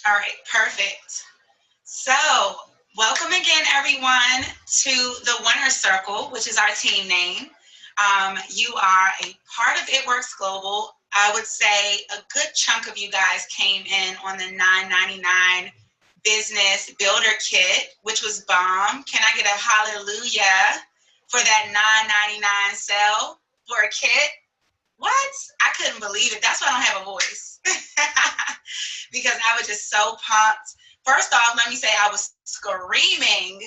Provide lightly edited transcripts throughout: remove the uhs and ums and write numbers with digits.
All right, perfect. So, welcome again, everyone, to the Winner Circle, which is our team name. You are a part of It Works Global. I would say a good chunk of you guys came in on the 999 business builder kit, which was bomb. Can I get a hallelujah for that 999 sale for a kit? What? I couldn't believe it. That's why I don't have a voice. Because I was just so pumped. First off, let me say I was screaming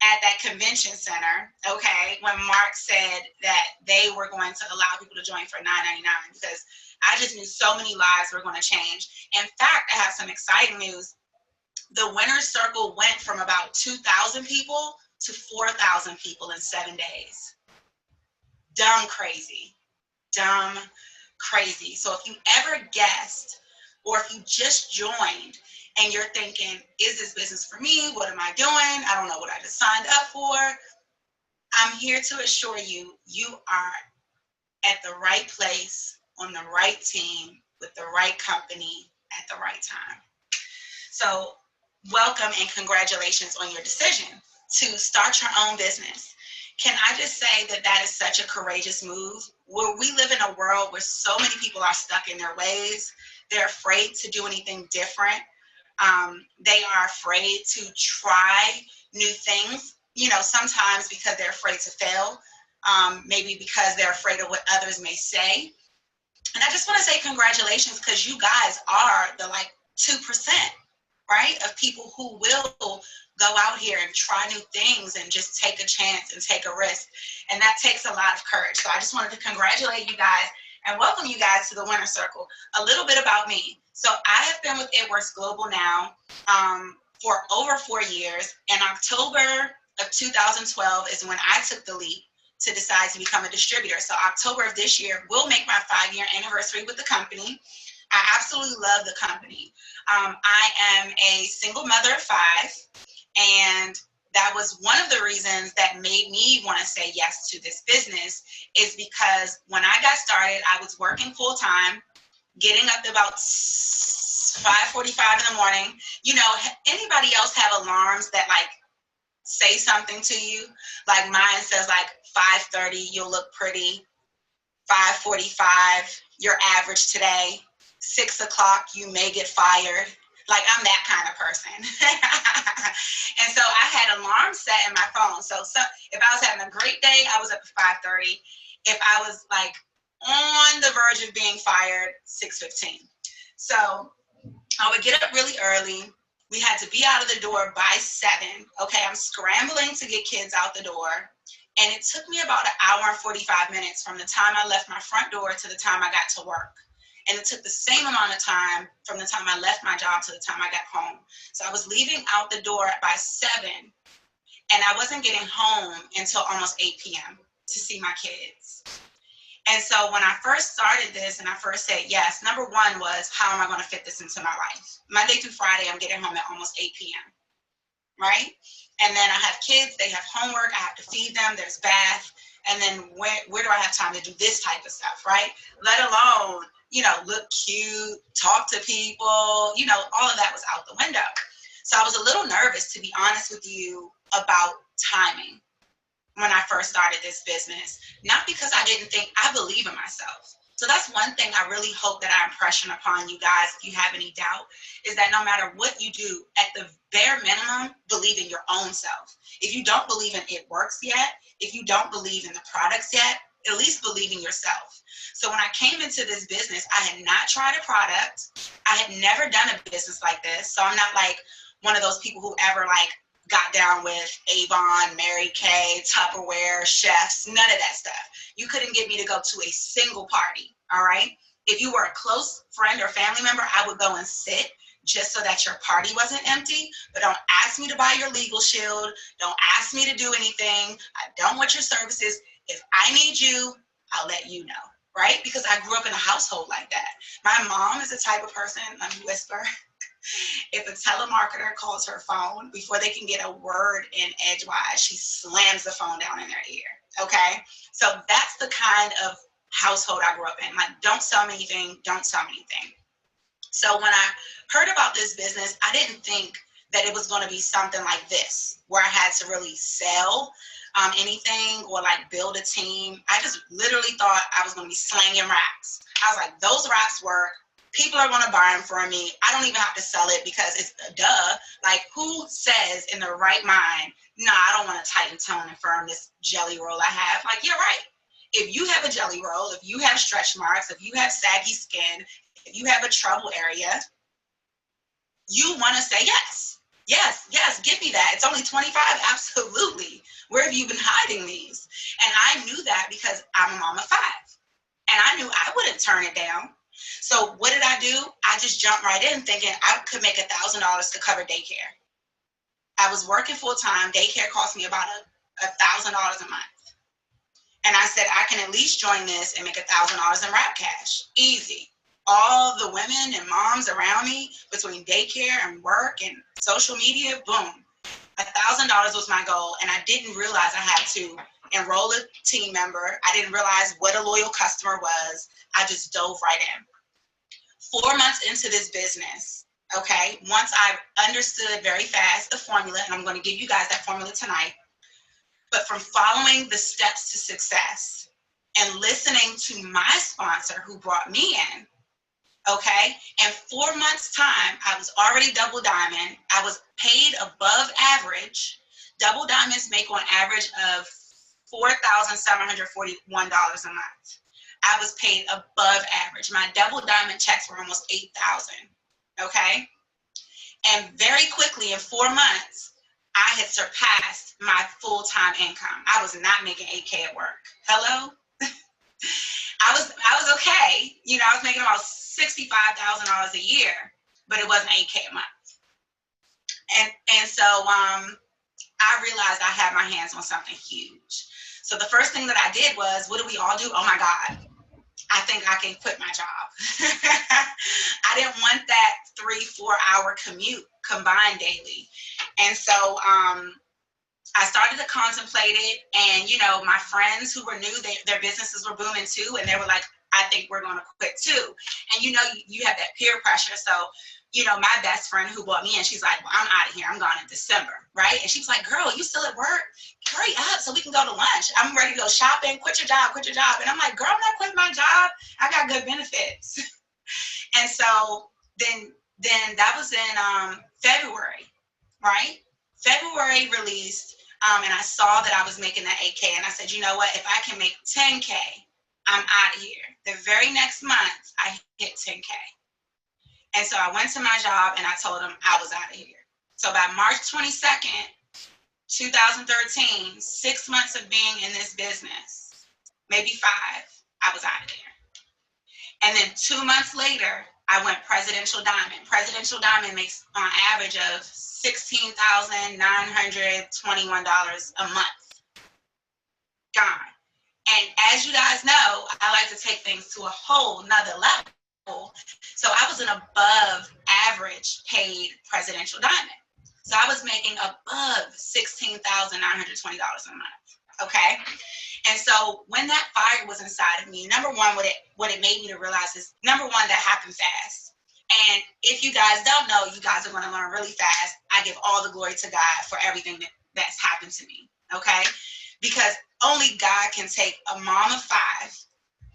at that convention center, okay, when Mark said that they were going to allow people to join for $9.99 because I just knew so many lives were going to change. In fact, I have some exciting news. The Winner's Circle went from about 2,000 people to 4,000 people in 7 days. Dumb crazy. Dumb crazy. So if you ever guessed or if you just joined and you're thinking, is this business for me? What am I doing? I don't know what I just signed up for. I'm here to assure you, you are at the right place, on the right team, with the right company at the right time. So welcome and congratulations on your decision to start your own business. Can I just say that that is such a courageous move? Where we live in a world where so many people are stuck in their ways. They're afraid to do anything different. They are afraid to try new things, sometimes because they're afraid to fail, maybe because they're afraid of what others may say. And I just want to say congratulations because you guys are the 2%, right, of people who will go out here and try new things and just take a chance and take a risk. And that takes a lot of courage. So I just wanted to congratulate you guys and welcome you guys to the Winner Circle. A little bit about me. So I have been with It Works Global now for over 4 years. In October of 2012 is when I took the leap to decide to become a distributor. So October of this year will make my 5-year anniversary with the company. I absolutely love the company. I am a single mother of 5, and that was one of the reasons that made me want to say yes to this business is because when I got started, I was working full time, getting up at about 5:45 in the morning. Anybody else have alarms that say something to you? Like mine says 5:30, you'll look pretty. 5:45, you're average today. 6 o'clock, you may get fired. I'm that kind of person. And so I had alarms set in my phone. So if I was having a great day, I was up at 5:30. If I was on the verge of being fired, 6:15. So I would get up really early. We had to be out of the door by 7. Okay, I'm scrambling to get kids out the door. And it took me about 1 hour and 45 minutes from the time I left my front door to the time I got to work. And it took the same amount of time from the time I left my job to the time I got home. So I was leaving out the door by 7, and I wasn't getting home until almost 8 p.m. to see my kids. And so when I first started this and I first said yes, number one was, how am I going to fit this into my life? Monday through Friday, I'm getting home at almost 8 p.m., right? And then I have kids, they have homework, I have to feed them, there's bath, and then where do I have time to do this type of stuff, right? Let alone, look cute, talk to people, all of that was out the window. So I was a little nervous, to be honest with you, about timing when I first started this business. Not because I didn't think, I believe in myself. So that's one thing I really hope that I impression upon you guys, if you have any doubt, is that no matter what you do, at the bare minimum, believe in your own self. If you don't believe in It Works yet, if you don't believe in the products yet, at least believe in yourself. So when I came into this business, I had not tried a product. I had never done a business like this. So I'm not one of those people who ever got down with Avon, Mary Kay, Tupperware, chefs, none of that stuff. You couldn't get me to go to a single party, all right? If you were a close friend or family member, I would go and sit just so that your party wasn't empty. But don't ask me to buy your legal shield. Don't ask me to do anything. I don't want your services. If I need you, I'll let you know, right? Because I grew up in a household like that. My mom is the type of person, let me whisper, if a telemarketer calls her phone, before they can get a word in edgewise, she slams the phone down in their ear, okay? So that's the kind of household I grew up in. Don't sell me anything, don't sell me anything. So when I heard about this business, I didn't think that it was going to be something like this, where I had to really sell anything or like build a team. I just literally thought I was going to be slanging racks. I was like, those racks work. People are going to buy them from me. I don't even have to sell it because it's duh. Like, who says in their right mind, nah, I don't want to tighten, tone, and firm this jelly roll I have? Like, you're right. If you have a jelly roll, if you have stretch marks, if you have saggy skin, if you have a trouble area, you want to say yes. Yes, yes, give me that. It's only 25. Absolutely. Where have you been hiding these? And I knew that because I'm a mom of 5. And I knew I wouldn't turn it down. So what did I do? I just jumped right in thinking I could make $1,000 to cover daycare. I was working full time. Daycare cost me about $1,000 a month. And I said, I can at least join this and make $1,000 in wrap cash. Easy. All the women and moms around me, between daycare and work and social media, boom. $1,000 was my goal, and I didn't realize I had to enroll a team member. I didn't realize what a loyal customer was. I just dove right in. 4 months into this business, okay, once I understood very fast the formula, and I'm going to give you guys that formula tonight, but from following the steps to success and listening to my sponsor who brought me in, okay, in 4 months' time, I was already double diamond. I was paid above average. Double diamonds make on average of $4,741 a month. I was paid above average. My double diamond checks were almost $8,000, okay? And very quickly, in 4 months, I had surpassed my full-time income. I was not making $8K at work. Hello? I was okay. You know, I was making about $65,000 a year, but it wasn't $8K a month. And so I realized I had my hands on something huge. So the first thing that I did was, what do we all do? Oh my God, I think I can quit my job. I didn't want that 3-4 hour commute combined daily. And so I started to contemplate it, and you know, my friends who were new, their businesses were booming too, and they were like, I think we're going to quit too. And you know, you have that peer pressure. So, you know, my best friend who brought me in, she's like, well, I'm out of here. I'm gone in December, right? And she was like, girl, you still at work? Hurry up so we can go to lunch. I'm ready to go shopping. Quit your job, quit your job. And I'm like, girl, I'm not quitting my job. I got good benefits. And so then that was in February, right? February released, and I saw that I was making that 8K, and I said, you know what? If I can make 10K, I'm out of here. The very next month, I hit 10K. And so I went to my job, and I told them I was out of here. So by March 22nd, 2013, 6 months of being in this business, maybe 5, I was out of there. And then 2 months later, I went Presidential Diamond. Presidential Diamond makes on average of $16,921 a month. Gone. And as you guys know, I like to take things to a whole nother level. So I was an above average paid Presidential Diamond. So I was making above $16,920 a month. Okay. And so when that fire was inside of me, number one, what it made me to realize is, number one, that happened fast. And if you guys don't know, you guys are going to learn really fast. I give all the glory to God for everything that's happened to me. Okay. Because only God can take a mom of 5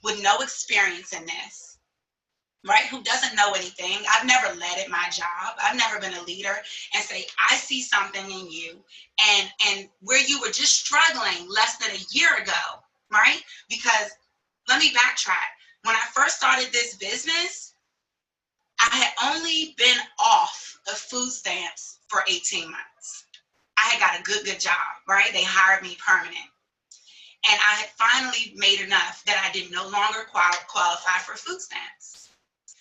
with no experience in this, right? Who doesn't know anything. I've never led at my job. I've never been a leader, and say, I see something in you, and where you were just struggling less than a year ago, right? Because let me backtrack. When I first started this business, I had only been off of food stamps for 18 months. I had got a good job, right? They hired me permanent. And I had finally made enough that I did no longer qualify for food stamps.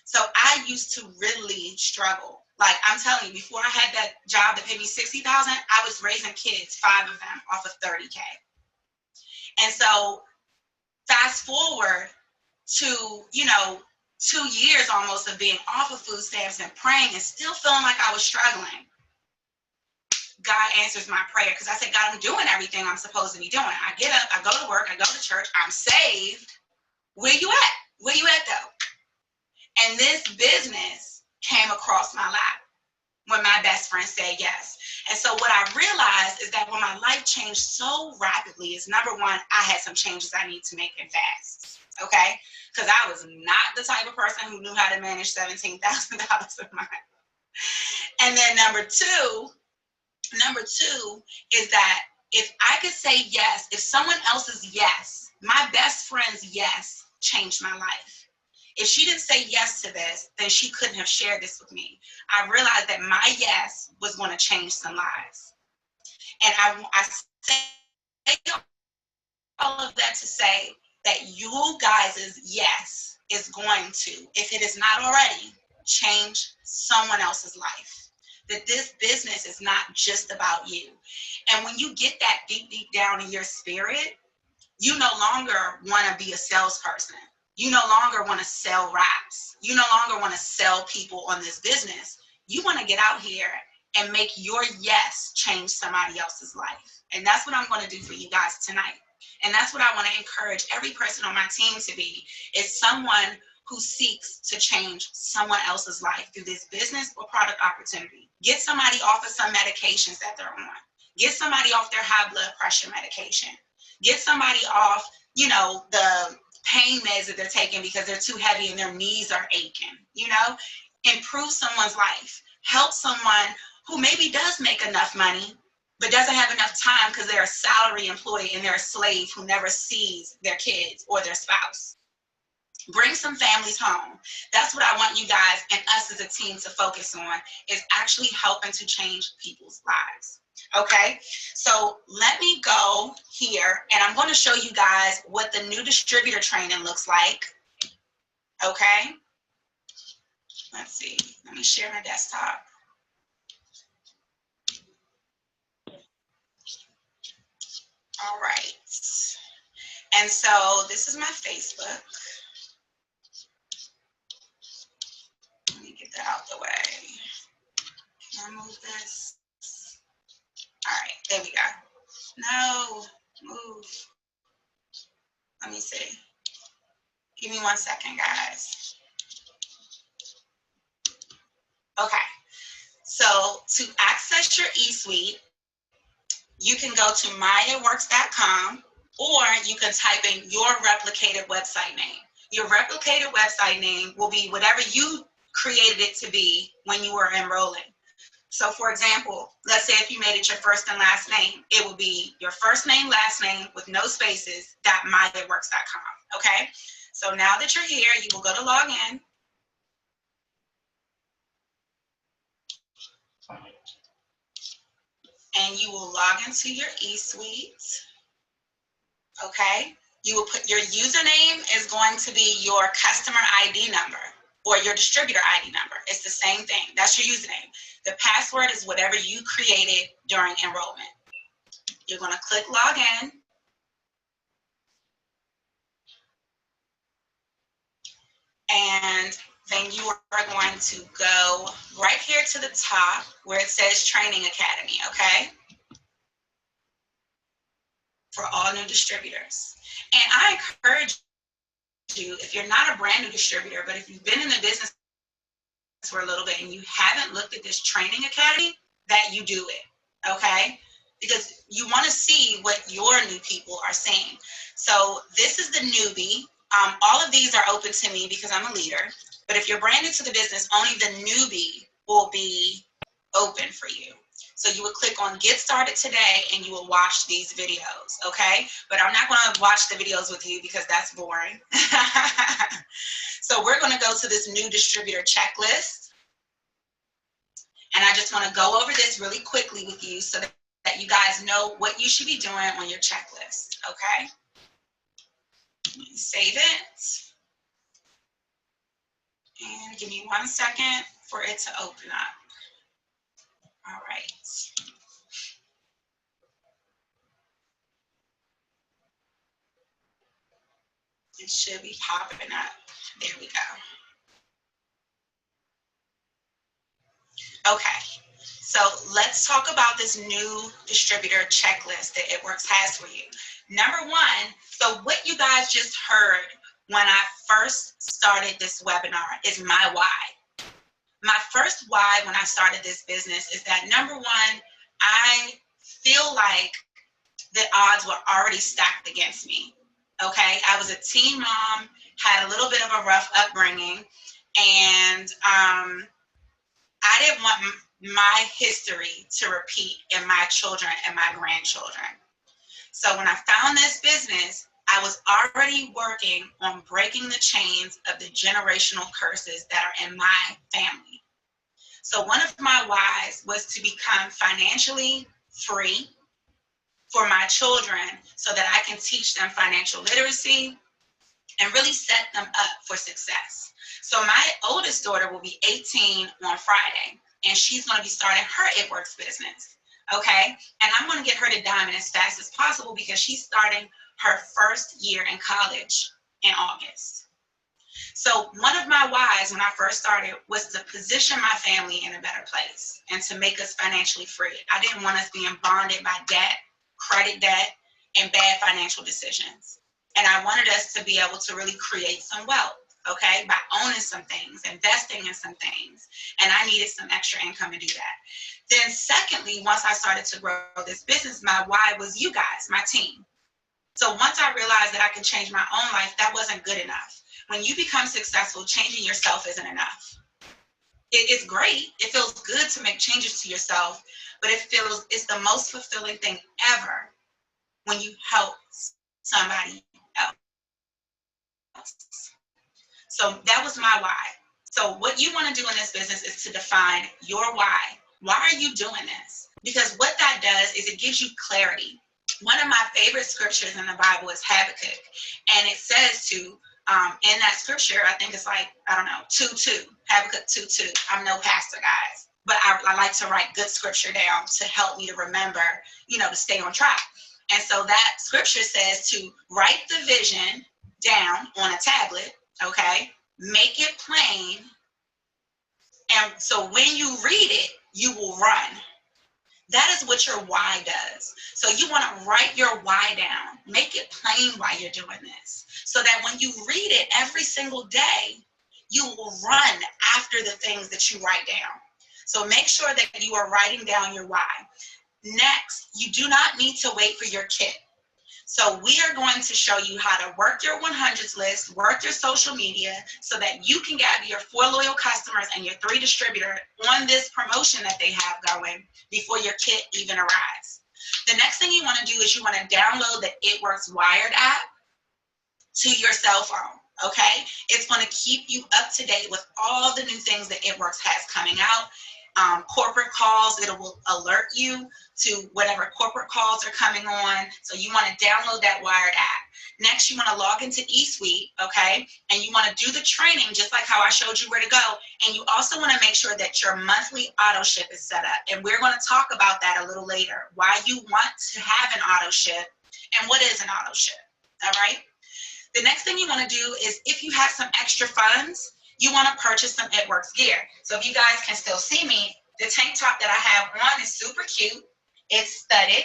So I used to really struggle. Like, I'm telling you, before I had that job that paid me $60,000, I was raising kids, 5 of them, off of $30K. And so fast forward to, 2 years almost of being off of food stamps and praying and still feeling like I was struggling. God answers my prayer, because I said, God, I'm doing everything I'm supposed to be doing. I get up, I go to work, I go to church, I'm saved. Where you at? Where you at though? And this business came across my lap when my best friend said yes. And so what I realized is that when my life changed so rapidly is, number one, I had some changes I need to make and fast. Okay? Because I was not the type of person who knew how to manage $17,000 of mine. And then number two is that if I could say yes, if someone else's yes, my best friend's yes, changed my life. If she didn't say yes to this, then she couldn't have shared this with me. I realized that my yes was going to change some lives. And I say all of that to say that you guys' yes is going to, if it is not already, change someone else's life. That this business is not just about you. And when you get that deep, deep down in your spirit, you no longer want to be a salesperson. You no longer want to sell wraps. You no longer want to sell people on this business. You want to get out here and make your yes change somebody else's life. And that's what I'm going to do for you guys tonight. And that's what I want to encourage every person on my team to be, is someone who seeks to change someone else's life through this business or product opportunity. Get somebody off of some medications that they're on. Get somebody off their high blood pressure medication. Get somebody off, the pain meds that they're taking because they're too heavy and their knees are aching. Improve someone's life. Help someone who maybe does make enough money, but doesn't have enough time because they're a salary employee and they're a slave who never sees their kids or their spouse. Bring some families home. That's what I want you guys and us as a team to focus on, is actually helping to change people's lives. Okay, so let me go here and I'm going to show you guys what the new distributor training looks like. Okay, let's see. Let me share my desktop. All right. And so this is my Facebook. Let me get that out the way. Can I move this? All right, there we go. No, move. Let me see. Give me 1 second, guys. Okay, so to access your eSuite, you can go to myitworks.com, or you can type in your replicated website name. Your replicated website name will be whatever you created it to be when you were enrolling. So for example, let's say if you made it your first and last name, it will be your first name, last name with no spaces, .myitworks.com, okay? So now that you're here, you will go to log in. And you will log into your eSuite, okay? You will put your username is going to be your customer ID number or your distributor ID number. It's the same thing. That's your username. The password is whatever you created during enrollment. You're going to click log in. And then you are going to go right here to the top where it says Training Academy, okay? For all new distributors. And I encourage you, if you're not a brand new distributor, but if you've been in the business for a little bit and you haven't looked at this Training Academy, that you do it, okay? Because you want to see what your new people are saying. So this is the newbie. All of these are open to me because I'm a leader. But if you're brand new to the business, only the newbie will be open for you. So you would click on Get Started Today and you will watch these videos, okay? But I'm not going to watch the videos with you because that's boring. So we're going to go to this new distributor checklist. And I just want to go over this really quickly with you so that you guys know what you should be doing on your checklist, okay? Save it. And give me 1 second for it to open up. All right. It should be popping up. There we go. Okay, so let's talk about this new distributor checklist that ItWorks has for you. Number one, so what you guys just heard when I first started this webinar is my why. My first why when I started this business is that, number one, I feel like the odds were already stacked against me. Okay, I was a teen mom, had a little bit of a rough upbringing, and I didn't want my history to repeat in my children and my grandchildren. So when I found this business, I was already working on breaking the chains of the generational curses that are in my family. So one of my whys was to become financially free for my children so that I can teach them financial literacy and really set them up for success. So my oldest daughter will be 18 on Friday, and she's going to be starting her It Works business. Okay, and I'm going to get her to diamond as fast as possible because she's starting her first year in college in August. So one of my whys when I first started was to position my family in a better place and to make us financially free. I didn't want us being bonded by debt, credit debt, and bad financial decisions. And I wanted us to be able to really create some wealth, okay, by owning some things, investing in some things. And I needed some extra income to do that. Then secondly, once I started to grow this business, my why was you guys, my team. So once I realized that I could change my own life, that wasn't good enough. When you become successful, changing yourself isn't enough. It's great. It feels good to make changes to yourself, but it's the most fulfilling thing ever when you help somebody else. So that was my why. So what you want to do in this business is to define your why. Why are you doing this? Because what that does is it gives you clarity. One of my favorite scriptures in the Bible is Habakkuk, and it says to, in that scripture, I think it's like, I don't know, 2:2, Habakkuk 2:2. I'm no pastor, guys, but I like to write good scripture down to help me to remember, to stay on track. And so that scripture says to write the vision down on a tablet, okay, make it plain, and so when you read it, you will run. That is what your why does. So you want to write your why down. Make it plain why you're doing this. So that when you read it every single day, you will run after the things that you write down. So make sure that you are writing down your why. Next, you do not need to wait for your kit. So we are going to show you how to work your 100s list, work your social media, so that you can gather your 4 loyal customers and your 3 distributor on this promotion that they have going before your kit even arrives. The next thing you want to do is you want to download the It Works Wired app to your cell phone, okay? It's going to keep you up to date with all the new things that It Works has coming out. Corporate calls, it will alert you to whatever corporate calls are coming on. So you want to download that Wired app. Next, you want to log into eSuite, okay? And you want to do the training just like how I showed you where to go. And you also want to make sure that your monthly auto ship is set up. And we're going to talk about that a little later, why you want to have an auto ship and what is an auto ship, all right? The next thing you want to do is if you have some extra funds, you want to purchase some It Works gear. So if you guys can still see me, the tank top that I have on is super cute. It's studded,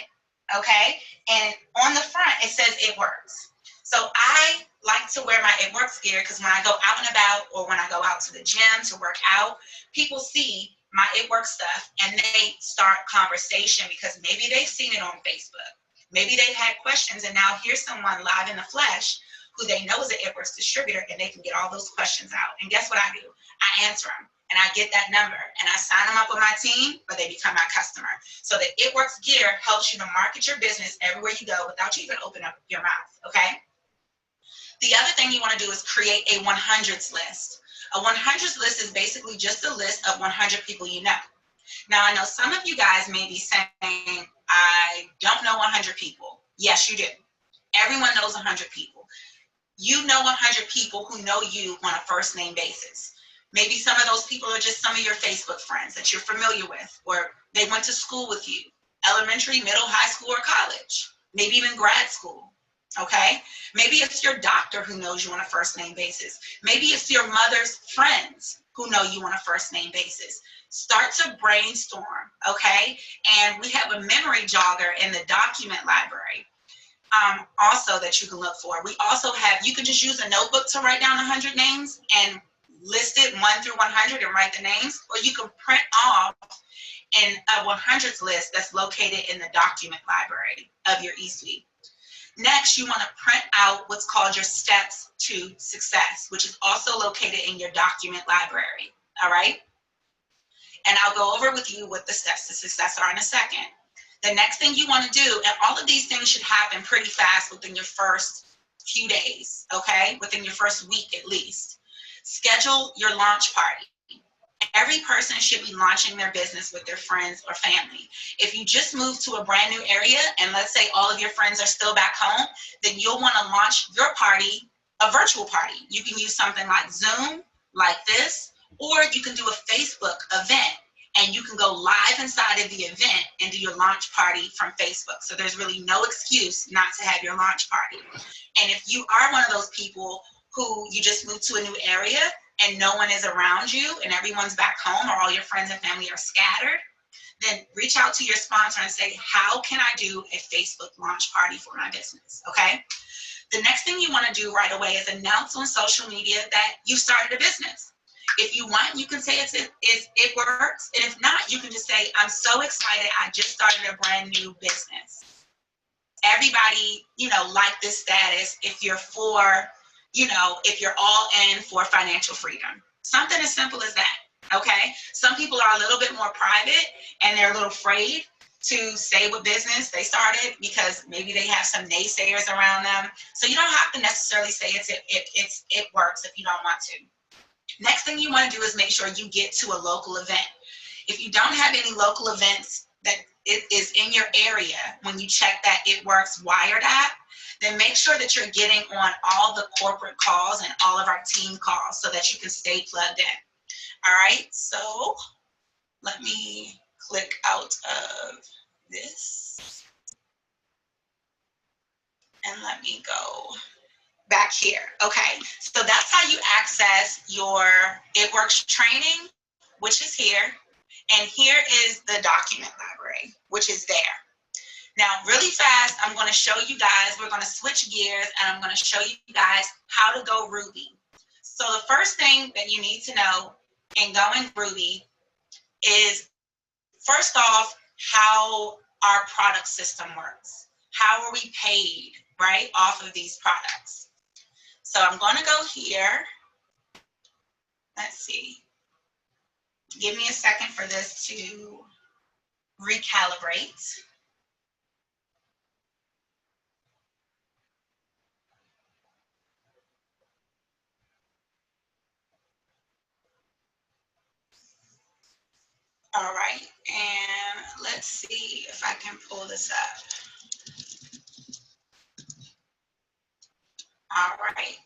okay? And on the front, it says It Works. So I like to wear my It Works gear because when I go out and about or when I go out to the gym to work out, people see my It Works stuff and they start conversation because maybe they've seen it on Facebook. Maybe they've had questions and now here's someone live in the flesh who they know is an It Works distributor, and they can get all those questions out. And guess what I do? I answer them, and I get that number, and I sign them up with my team, or they become my customer. So the It Works gear helps you to market your business everywhere you go without you even opening up your mouth, okay? The other thing you want to do is create a 100s list. A 100s list is basically just a list of 100 people you know. Now, I know some of you guys may be saying, I don't know 100 people. Yes, you do. Everyone knows 100 people. You know 100 people who know you on a first name basis. Maybe some of those people are just some of your Facebook friends that you're familiar with, or they went to school with you, elementary, middle, high school, or college, maybe even grad school, okay? Maybe it's your doctor who knows you on a first name basis. Maybe it's your mother's friends who know you on a first name basis. Start to brainstorm, okay? And we have a memory jogger in the document library. Also that you can look for. We also have, you can just use a notebook to write down 100 names and list it 1 through 100 and write the names, or you can print off in a 100s list that's located in the document library of your eSuite. Next, you want to print out what's called your steps to success, which is also located in your document library. All right? And I'll go over with you what the steps to success are in a second. The next thing you want to do, and all of these things should happen pretty fast within your first few days, okay? Within your first week at least. Schedule your launch party. Every person should be launching their business with their friends or family. If you just moved to a brand new area, and let's say all of your friends are still back home, then you'll want to launch your party, a virtual party. You can use something like Zoom, like this, or you can do a Facebook event, and you can go live inside of the event and do your launch party from Facebook. So there's really no excuse not to have your launch party. And if you are one of those people who you just moved to a new area and no one is around you and everyone's back home or all your friends and family are scattered, then reach out to your sponsor and say, how can I do a Facebook launch party for my business, okay? The next thing you want to do right away is announce on social media that you started a business. If you want, you can say it works. And if not, you can just say, I'm so excited, I just started a brand new business. Everybody, like this status if you're if you're all in for financial freedom. Something as simple as that, okay? Some people are a little bit more private and they're a little afraid to say what business they started because maybe they have some naysayers around them. So you don't have to necessarily say it works if you don't want to. Next thing you want to do is make sure you get to a local event. If you don't have any local events that it is in your area when you check that It Works Wired app, then make sure that you're getting on all the corporate calls and all of our team calls so that you can stay plugged in. All right, so let me click out of this and let me go back here. Okay, so that's how you access your It Works training, which is here. And here is the document library, which is there. Now, really fast, I'm going to show you guys, we're going to switch gears and I'm going to show you guys how to go Ruby. So the first thing that you need to know in going Ruby is, first off, how our product system works. How are we paid, right, off of these products? So I'm going to go here. Let's see. Give me a second for this to recalibrate. All right, and let's see if I can pull this up. All right.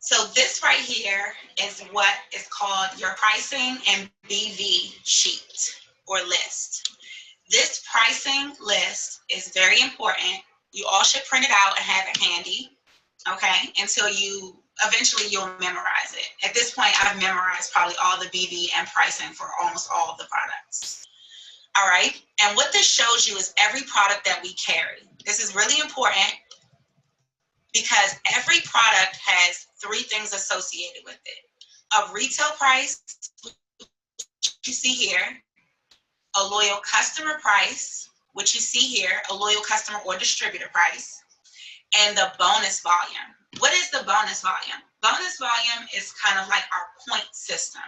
So this right here is what is called your pricing and BV sheet or list. This pricing list is very important. You all should print it out and have it handy, okay, until eventually you'll memorize it. At this point, I've memorized probably all the BV and pricing for almost all of the products. All right, and what this shows you is every product that we carry. This is really important because every product has 3 things associated with it. A retail price, which you see here, a loyal customer price, which you see here, a loyal customer or distributor price, and the bonus volume. What is the bonus volume? Bonus volume is kind of like our point system.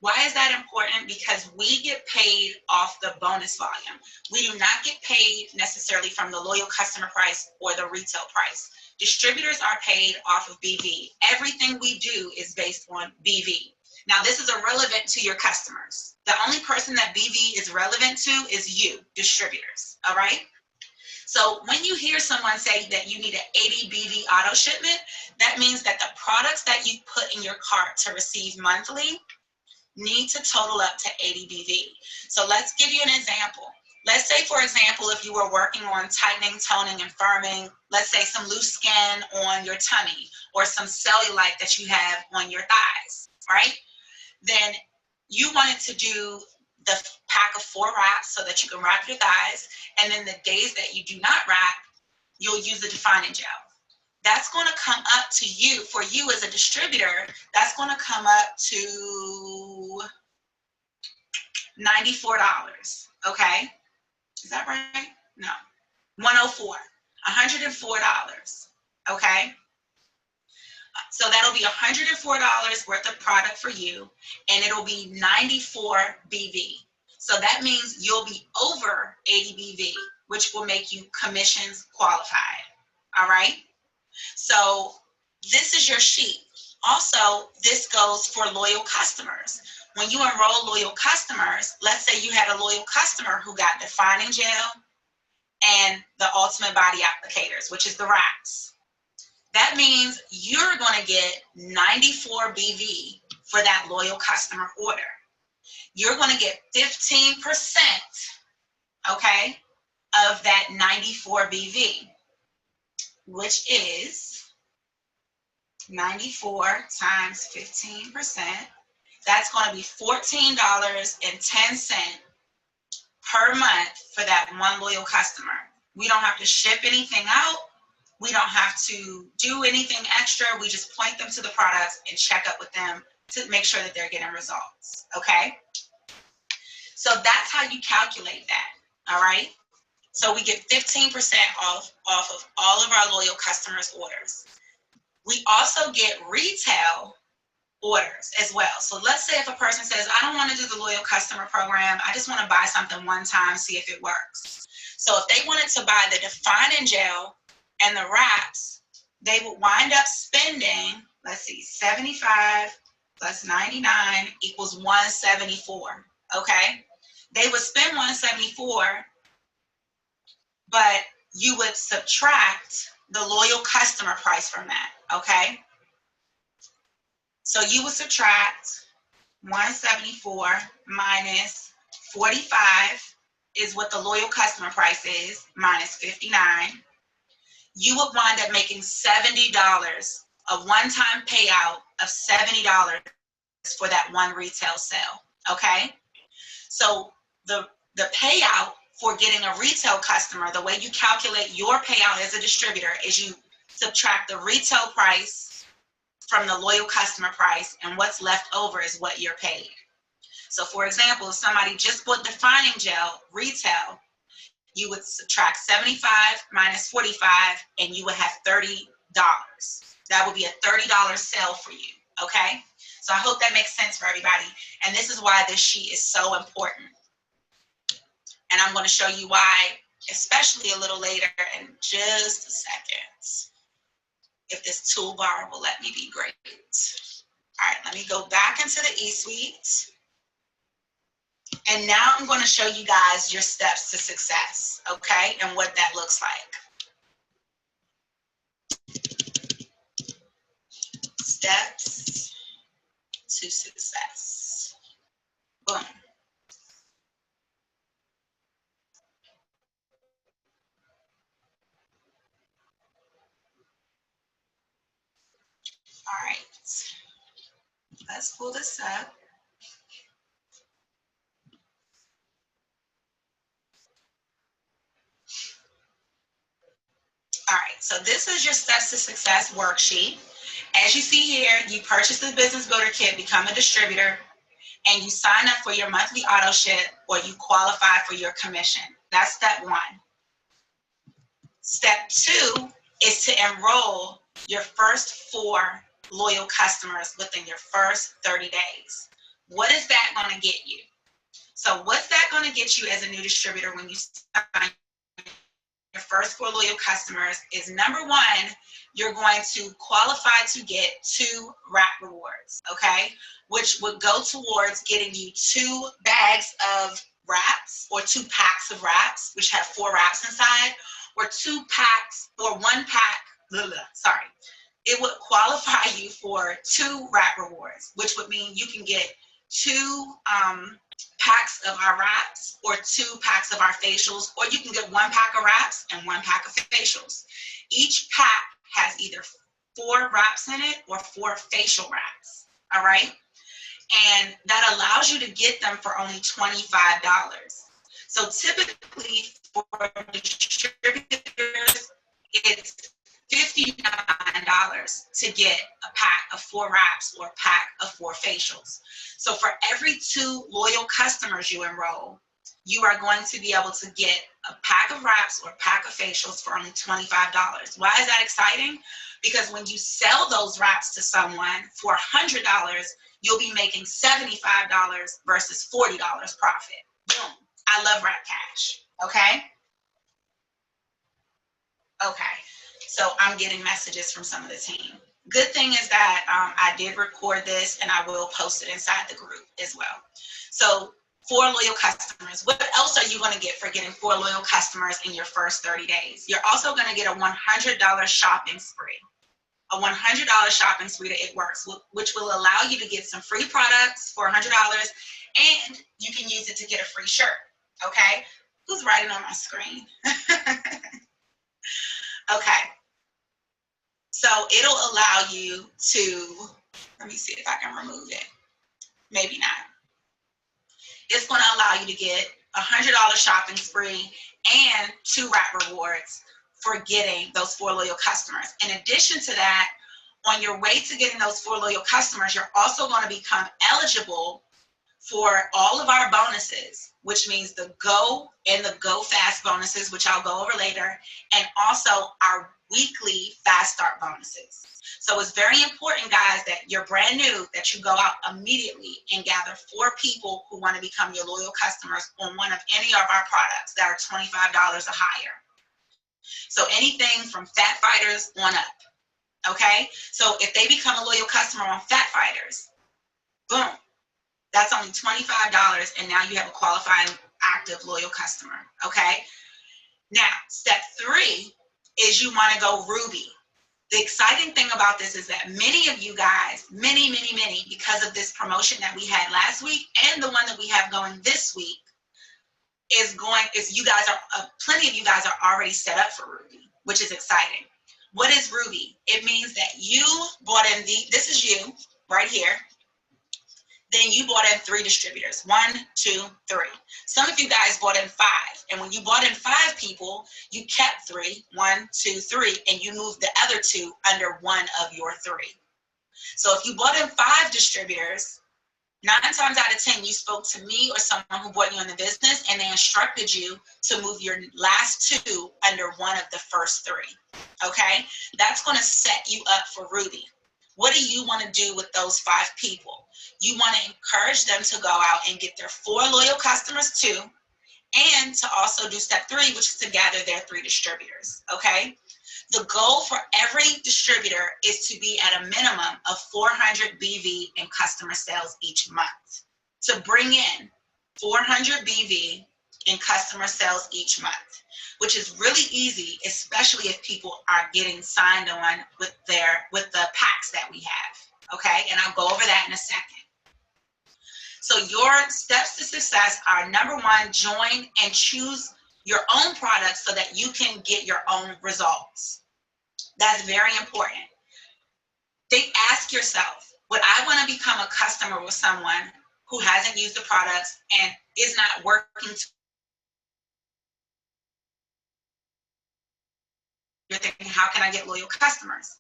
Why is that important? Because we get paid off the bonus volume. We do not get paid necessarily from the loyal customer price or the retail price. Distributors are paid off of BV. Everything we do is based on BV. Now, this is irrelevant to your customers. The only person that BV is relevant to is you, distributors, all right? So when you hear someone say that you need an 80 BV auto shipment, that means that the products that you put in your cart to receive monthly need to total up to 80 BV. So let's give you an example. Let's say, for example, if you were working on tightening, toning, and firming, let's say some loose skin on your tummy or some cellulite that you have on your thighs, right? Then you wanted to do the pack of 4 wraps so that you can wrap your thighs. And then the days that you do not wrap, you'll use the defining gel. that's going to come up to you, for you as a distributor, that's going to come up to $94, okay? Is that right? No. 104, $104, okay? So that'll be $104 worth of product for you, and it'll be 94 BV. So that means you'll be over 80 BV, which will make you commissions qualified, all right? So this is your sheet. Also, this goes for loyal customers. When you enroll loyal customers, let's say you had a loyal customer who got defining gel and the ultimate body applicators, which is the wraps. That means you're going to get 94 BV for that loyal customer order. You're going to get 15%, okay, of that 94 BV, which is 94 times 15%. That's going to be $14.10 per month for that one loyal customer. We don't have to ship anything out. We don't have to do anything extra. We just point them to the products and check up with them to make sure that they're getting results, okay? So that's how you calculate that, all right? So we get 15% off of all of our loyal customers' orders. We also get retail orders as well. So let's say if a person says, I don't want to do the loyal customer program, I just want to buy something one time, see if it works. So if they wanted to buy the defining gel and the wraps, they would wind up spending, let's see, 75 plus 99 equals 174, okay? They would spend 174, but you would subtract the loyal customer price from that, okay? So you would subtract 174 minus 45 is what the loyal customer price is, minus 59. You would wind up making $70, a one-time payout of $70 for that one retail sale, okay? So the payout for getting a retail customer, the way you calculate your payout as a distributor is you subtract the retail price from the loyal customer price, and what's left over is what you're paid. So for example, if somebody just bought defining gel retail, you would subtract 75 minus 45 and you would have $30. That would be a $30 sale for you, okay? So I hope that makes sense for everybody. And this is why this sheet is so important. And I'm going to show you why, especially a little later in just a second. If this toolbar will let me be great. All right, let me go back into the eSuite. And now I'm going to show you guys your steps to success, okay? And what that looks like. Steps to success. Boom. All right, let's pull this up. All right, so this is your steps to success worksheet. As you see here, you purchase the business builder kit, become a distributor, and you sign up for your monthly auto ship or you qualify for your commission. That's step one. Step two is to enroll your first 4 loyal customers within your first 30 days. What is that going to get you? So what's that going to get you as a new distributor when you sign your first 4 loyal customers is, number one, you're going to qualify to get 2 wrap rewards, okay? Which would go towards getting you 2 bags of wraps or 2 packs of wraps, which have 4 wraps inside, or 2 packs or 1 pack, sorry. It would qualify you for 2 wrap rewards, which would mean you can get 2 packs of our wraps or 2 packs of our facials, or you can get 1 pack of wraps and 1 pack of facials. Each pack has either 4 wraps in it or 4 facial wraps, all right? And that allows you to get them for only $25. So typically for distributors, it's $59 to get a pack of 4 wraps or a pack of 4 facials. So for every 2 loyal customers you enroll, you are going to be able to get a pack of wraps or a pack of facials for only $25. Why is that exciting? Because when you sell those wraps to someone for $100, you'll be making $75 versus $40 profit. Boom. I love Wrap Cash. Okay? Okay. So I'm getting messages from some of the team. Good thing is that I did record this and I will post it inside the group as well. So 4 loyal customers. What else are you going to get for getting 4 loyal customers in your first 30 days? You're also going to get a $100 shopping spree. A $100 shopping spree to It Works, which will allow you to get some free products for $100, and you can use it to get a free shirt. Okay? Who's writing on my screen? Okay. So it'll allow you to, let me see if I can remove it. Maybe not. It's going to allow you to get a $100 shopping spree and 2 wrap rewards for getting those 4 loyal customers. In addition to that, on your way to getting those 4 loyal customers, you're also going to become eligible for all of our bonuses, which means the Go and the Go Fast bonuses, which I'll go over later, and also our weekly Fast Start bonuses. So it's very important, guys, that you're brand new, that you go out immediately and gather 4 people who want to become your loyal customers on one of any of our products that are $25 or higher. So anything from Fat Fighters on up, okay? So if they become a loyal customer on Fat Fighters, boom, that's only $25, and now you have a qualifying active loyal customer, okay? Now, step 3 is you want to go Ruby. The exciting thing about this is that many of you guys, many, because of this promotion that we had last week and the one that we have going this week, you guys are, plenty of you guys are already set up for Ruby, which is exciting. What is Ruby? It means that you bought in this is you right here. Then you bought in 3 distributors, 1, 2, 3. Some of you guys bought in 5. And when you bought in 5 people, you kept 3, 1, 2, 3, and you moved the other 2 under one of your 3. So if you bought in 5 distributors, 9 times out of 10, you spoke to me or someone who brought you in the business, and they instructed you to move your last 2 under one of the first 3. Okay? That's going to set you up for Ruby. What do you want to do with those 5 people? You want to encourage them to go out and get their 4 loyal customers too, and to also do step 3, which is to gather their 3 distributors, okay? The goal for every distributor is to be at a minimum of 400 BV in customer sales each month. To bring in 400 BV in customer sales each month, which is really easy, especially if people are getting signed on with the packs that we have, okay? And I'll go over that in a second. So your steps to success are, number 1, join and choose your own products so that you can get your own results. That's very important. Ask yourself, would I want to become a customer with someone who hasn't used the products and is not working? You're thinking, how can I get loyal customers?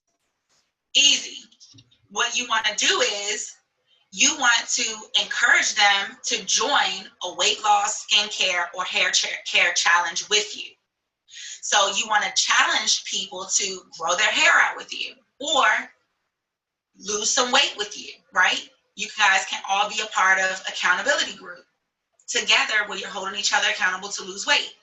Easy. What you want to do is you want to encourage them to join a weight loss, skincare, or hair care challenge with you. So you want to challenge people to grow their hair out with you or lose some weight with you, right? You guys can all be a part of accountability group together where you're holding each other accountable to lose weight.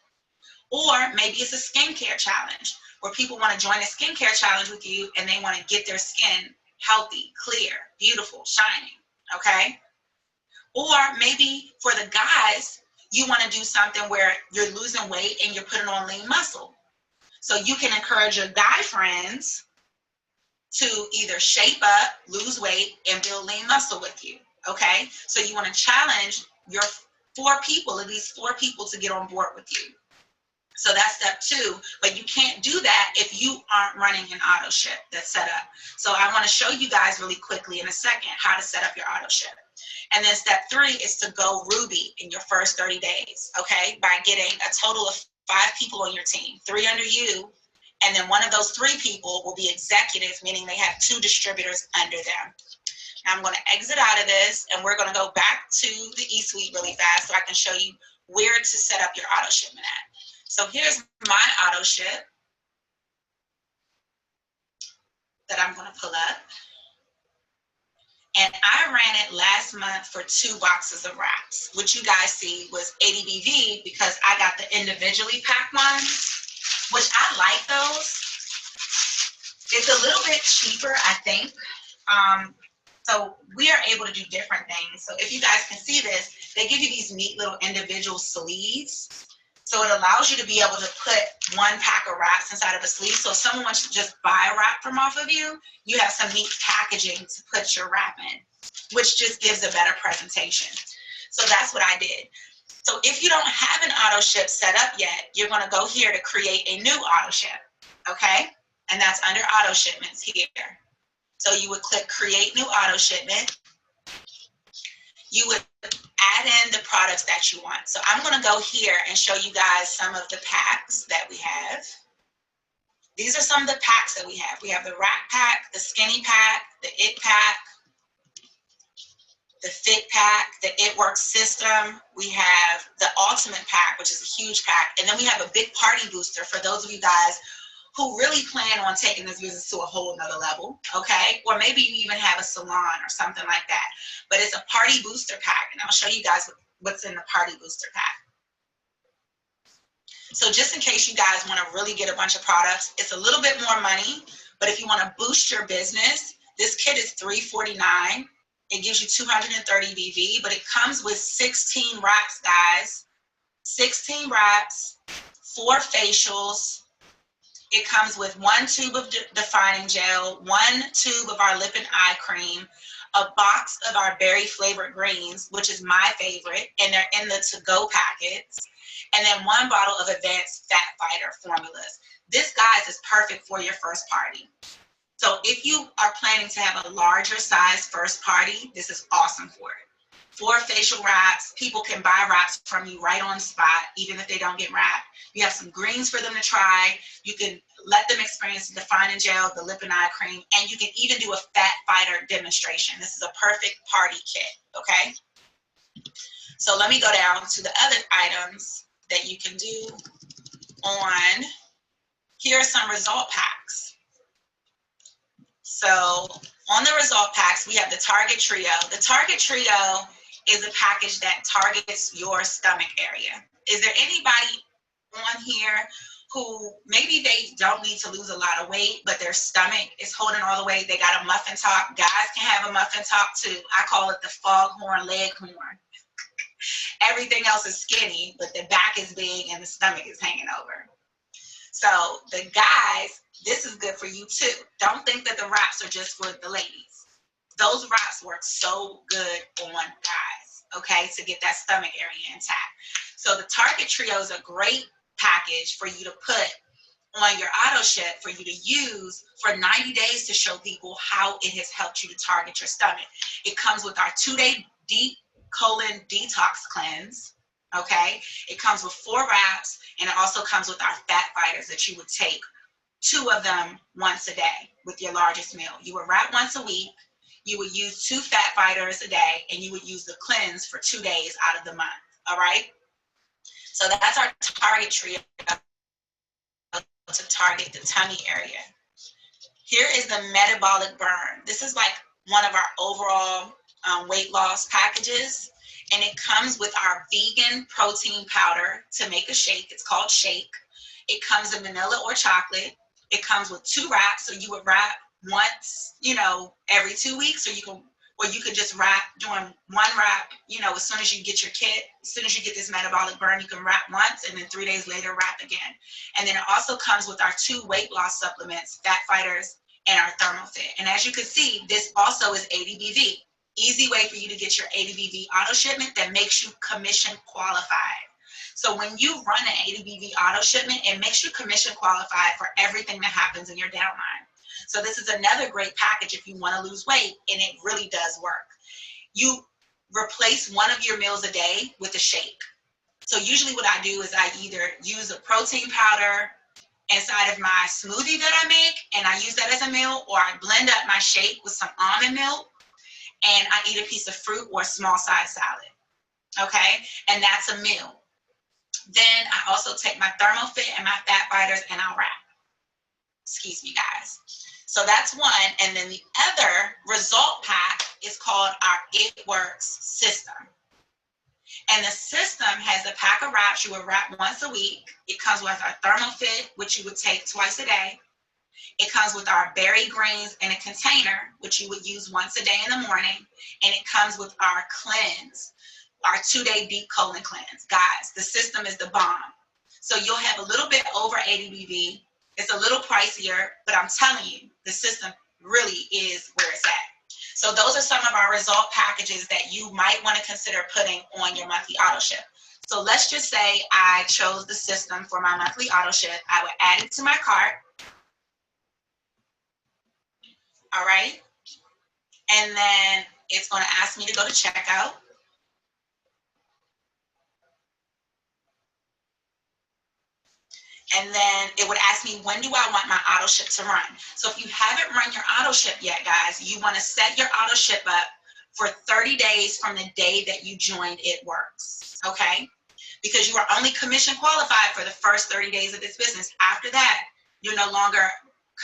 Or maybe it's a skincare challenge where people want to join a skincare challenge with you and they want to get their skin healthy, clear, beautiful, shining, okay? Or maybe for the guys, you want to do something where you're losing weight and you're putting on lean muscle. So you can encourage your guy friends to either shape up, lose weight, and build lean muscle with you, okay? So you want to challenge your 4 people, at least 4 people, to get on board with you. So that's step 2, but you can't do that if you aren't running an auto ship that's set up. So I want to show you guys really quickly in a second how to set up your auto ship. And then step 3 is to go Ruby in your first 30 days, okay? By getting a total of 5 people on your team, 3 under you And then one of those 3 people will be executives, meaning they have 2 distributors under them. Now I'm going to exit out of this, and we're going to go back to the eSuite really fast so I can show you where to set up your auto shipment at. So here's my auto ship that I'm going to pull up. And I ran it last month for 2 boxes of wraps, which you guys see was 80 BV because I got the individually packed ones, which I like those. It's a little bit cheaper, I think. So we are able to do different things. So if you guys can see this, they give you these neat little individual sleeves. So it allows you to be able to put 1 pack of wraps inside of a sleeve. So if someone wants to just buy a wrap from off of you, you have some neat packaging to put your wrap in, which just gives a better presentation. So that's what I did. So if you don't have an auto ship set up yet, you're going to go here to create a new auto ship, okay? And that's under auto shipments here. So you would click create new auto shipment. You would add in the products that you want. So I'm going to go here and show you guys some of the packs that we have. These are some of the packs that we have. We have the rack pack, the skinny pack, the it pack, the fit pack, the it works system. We have the ultimate pack, which is a huge pack. And then we have a big party booster for those of you guys who really plan on taking this business to a whole nother level, okay? Or maybe you even have a salon or something like that. But it's a party booster pack, and I'll show you guys what's in the party booster pack. So just in case you guys want to really get a bunch of products, it's a little bit more money, but if you want to boost your business, this kit is $349. It gives you 230 BV, but it comes with 16 wraps, guys. 16 wraps, 4 facials. It comes with 1 tube of defining gel, 1 tube of our lip and eye cream, a box of our berry flavored greens, which is my favorite, and they're in the to-go packets, and then 1 bottle of advanced fat fighter formulas. This, guys, is perfect for your first party. So if you are planning to have a larger size first party, this is awesome for it. 4 facial wraps. People can buy wraps from you right on spot, even if they don't get wrapped. You have some greens for them to try. You can let them experience the defining gel, the lip and eye cream, and you can even do a fat fighter demonstration. This is a perfect party kit, okay? So let me go down to the other items that you can do on. Here are some result packs. So on the result packs, we have the Target Trio. The Target Trio is a package that targets your stomach area. Is there anybody on here who maybe they don't need to lose a lot of weight, but their stomach is holding all the weight? They got a muffin top. Guys can have a muffin top too. I call it the foghorn leghorn. Everything else is skinny, but the back is big and the stomach is hanging over. So the guys, this is good for you too. Don't think that the wraps are just for the ladies. Those wraps work so good on guys, okay, to get that stomach area intact. So the Target Trio is a great package for you to put on your auto ship for you to use for 90 days to show people how it has helped you to target your stomach. It comes with our 2-day deep colon detox cleanse, okay? It comes with 4 wraps, and it also comes with our fat fighters that you would take 2 of them once a day with your largest meal. You would wrap once a week, you would use 2 fat fighters a day, and you would use the cleanse for 2 days out of the month, all right? So that's our Target Trio to target the tummy area. Here is the metabolic burn. This is like one of our overall weight loss packages, and it comes with our vegan protein powder to make a shake. It's called Shake. It comes in vanilla or chocolate. It comes with 2 wraps, so you would wrap once, you know, every 2 weeks, or you could just wrap doing 1 wrap, you know, as soon as you get your kit, as soon as you get this metabolic burn, you can wrap once and then 3 days later wrap again. And then it also comes with our 2 weight loss supplements, Fat Fighters and our ThermoFit. And as you can see, this also is 80 BV. Easy way for you to get your 80 BV auto shipment that makes you commission qualified. So when you run an 80 BV auto shipment, it makes you commission qualified for everything that happens in your downline. So this is another great package if you want to lose weight, and it really does work. You replace one of your meals a day with a shake. So usually what I do is I either use a protein powder inside of my smoothie that I make, and I use that as a meal, or I blend up my shake with some almond milk, and I eat a piece of fruit or a small size salad, okay? And that's a meal. Then I also take my ThermoFit and my fat fighters and I'll wrap. Excuse me, guys. So that's one. And then the other result pack is called our It Works system. And the system has a pack of wraps. You would wrap once a week. It comes with our ThermoFit, which you would take twice a day. It comes with our berry greens in a container, which you would use once a day in the morning. And it comes with our cleanse, our 2-day deep colon cleanse. Guys, the system is the bomb. So you'll have a little bit over 80 BV. It's a little pricier, but I'm telling you, the system really is where it's at. So those are some of our result packages that you might want to consider putting on your monthly auto ship. So let's just say I chose the system for my monthly auto ship. I would add it to my cart. All right. And then it's going to ask me to go to checkout. And then it would ask me, when do I want my auto ship to run? So if you haven't run your auto ship yet, guys, you want to set your auto ship up for 30 days from the day that you joined It Works, okay? Because you are only commission qualified for the first 30 days of this business. After that, you're no longer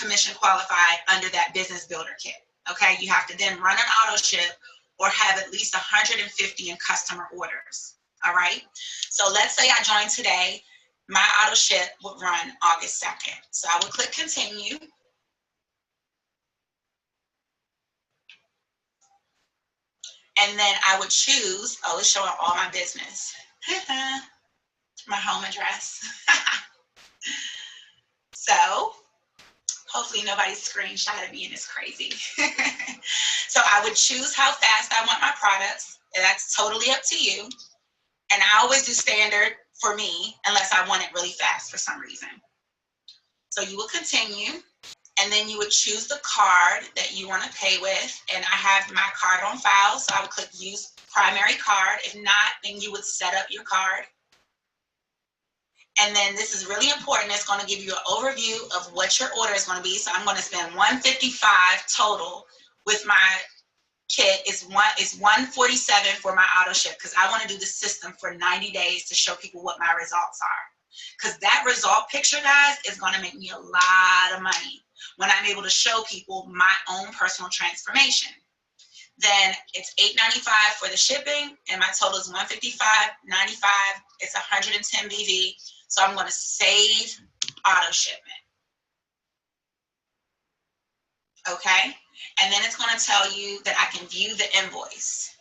commission qualified under that business builder kit, okay? You have to then run an auto ship or have at least 150 in customer orders, all right? So let's say I joined today. My auto ship would run August 2nd. So I would click continue. And then I would choose, oh, it's showing all my business. My home address. So hopefully nobody's screenshotted me and it's crazy. So I would choose how fast I want my products. That's totally up to you. And I always do standard for me, unless I want it really fast for some reason. So you will continue, and then you would choose the card that you want to pay with. And I have my card on file, so I would click use primary card. If not, then you would set up your card. And then this is really important. It's going to give you an overview of what your order is going to be. So I'm going to spend $155 total with my kit. Is 147 for my auto ship, because I want to do the system for 90 days to show people what my results are. Because that result picture, guys, is going to make me a lot of money when I'm able to show people my own personal transformation. Then it's $8.95 for the shipping, and my total is $155.95. It's 110 BV. So I'm going to save auto shipment. Okay. And then it's going to tell you that I can view the invoice.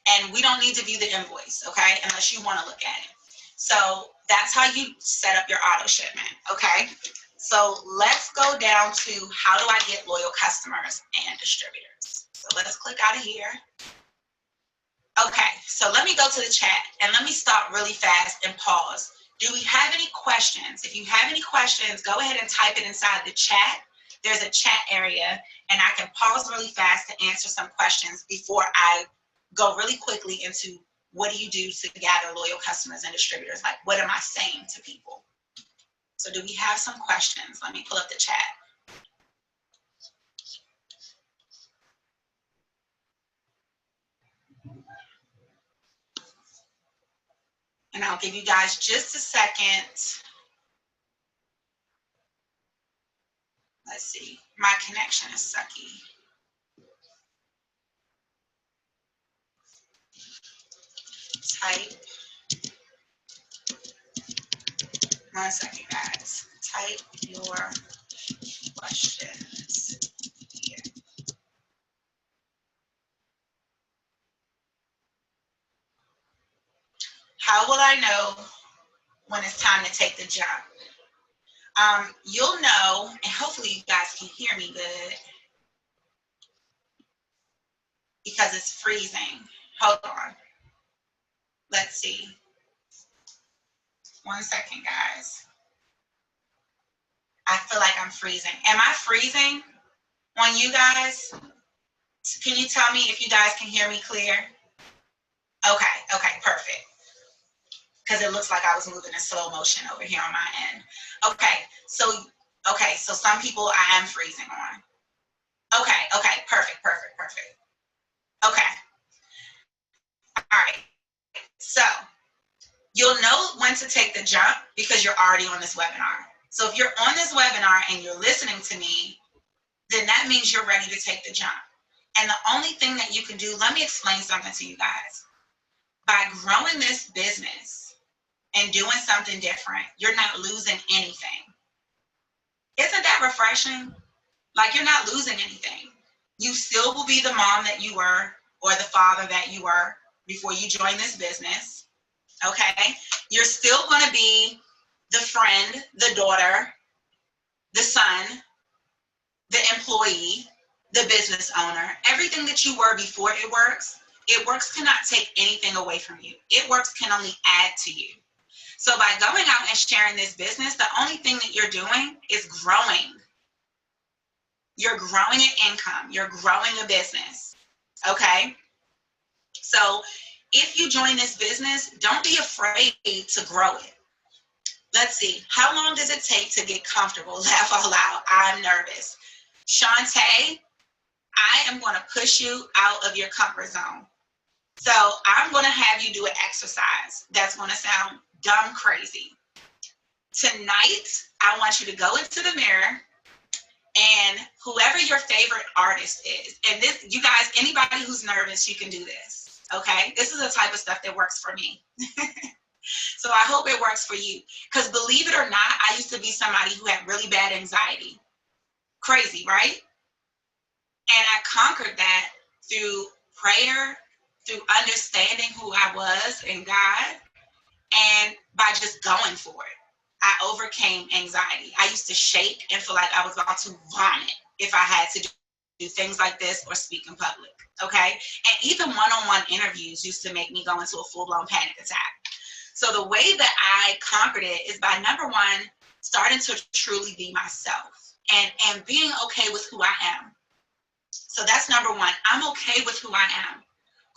And we don't need to view the invoice, okay, unless you want to look at it. So that's how you set up your auto shipment, okay? So let's go down to how do I get loyal customers and distributors. So let's click out of here. Okay, so let me go to the chat and let me stop really fast and pause. Do we have any questions? If you have any questions, go ahead and type it inside the chat. There's a chat area, and I can pause really fast to answer some questions before I go really quickly into what do you do to gather loyal customers and distributors? Like, what am I saying to people? So do we have some questions? Let me pull up the chat. And I'll give you guys just a second. Let's see, my connection is sucky. Type, 1 second, guys. Type your questions here. How will I know when it's time to take the jump? You'll know, and hopefully you guys can hear me good because it's freezing. Hold on. Let's see. 1 second, guys. I feel like I'm freezing. Am I freezing on you guys? Can you tell me if you guys can hear me clear? Okay, perfect. because it looks like I was moving in slow motion over here on my end. Okay, so some people I am freezing on. Okay, perfect. Okay, all right. So you'll know when to take the jump because you're already on this webinar. So if you're on this webinar and you're listening to me, then that means you're ready to take the jump. And the only thing that you can do, let me explain something to you guys. By growing this business and doing something different, you're not losing anything. Isn't that refreshing? Like, you're not losing anything. You still will be the mom that you were or the father that you were before you joined this business. Okay? You're still going to be the friend, the daughter, the son, the employee, the business owner. Everything that you were before It Works cannot take anything away from you. It Works can only add to you. So by going out and sharing this business, the only thing that you're doing is growing. You're growing an income. You're growing a business. Okay? So if you join this business, don't be afraid to grow it. Let's see. How long does it take to get comfortable? Laugh out loud. I'm nervous. Shantae, I am going to push you out of your comfort zone. So I'm going to have you do an exercise that's going to sound dumb crazy. Tonight, I want you to go into the mirror, and whoever your favorite artist is, and this, you guys, anybody who's nervous, you can do this, okay? This is the type of stuff that works for me. So I hope it works for you. Because believe it or not, I used to be somebody who had really bad anxiety. Crazy, right? And I conquered that through prayer, through understanding who I was in God, and by just going for it. I overcame anxiety. I used to shake and feel like I was about to vomit if I had to do things like this or speak in public, okay? And even one-on-one interviews used to make me go into a full-blown panic attack. So the way that I conquered it is by, number one, starting to truly be myself and being okay with who I am. So that's number one. I'm okay with who I am.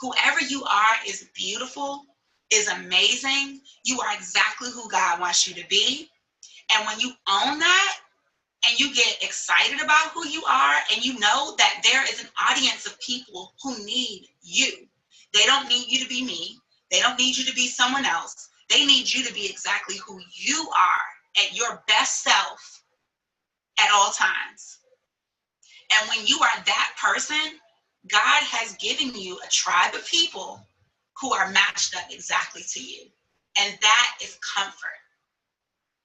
Whoever you are is beautiful, is amazing. You are exactly who God wants you to be. And when you own that and you get excited about who you are and you know that there is an audience of people who need you. They don't need you to be me. They don't need you to be someone else. They need you to be exactly who you are at your best self at all times. And when you are that person, God has given you a tribe of people who are matched up exactly to you. And that is comfort.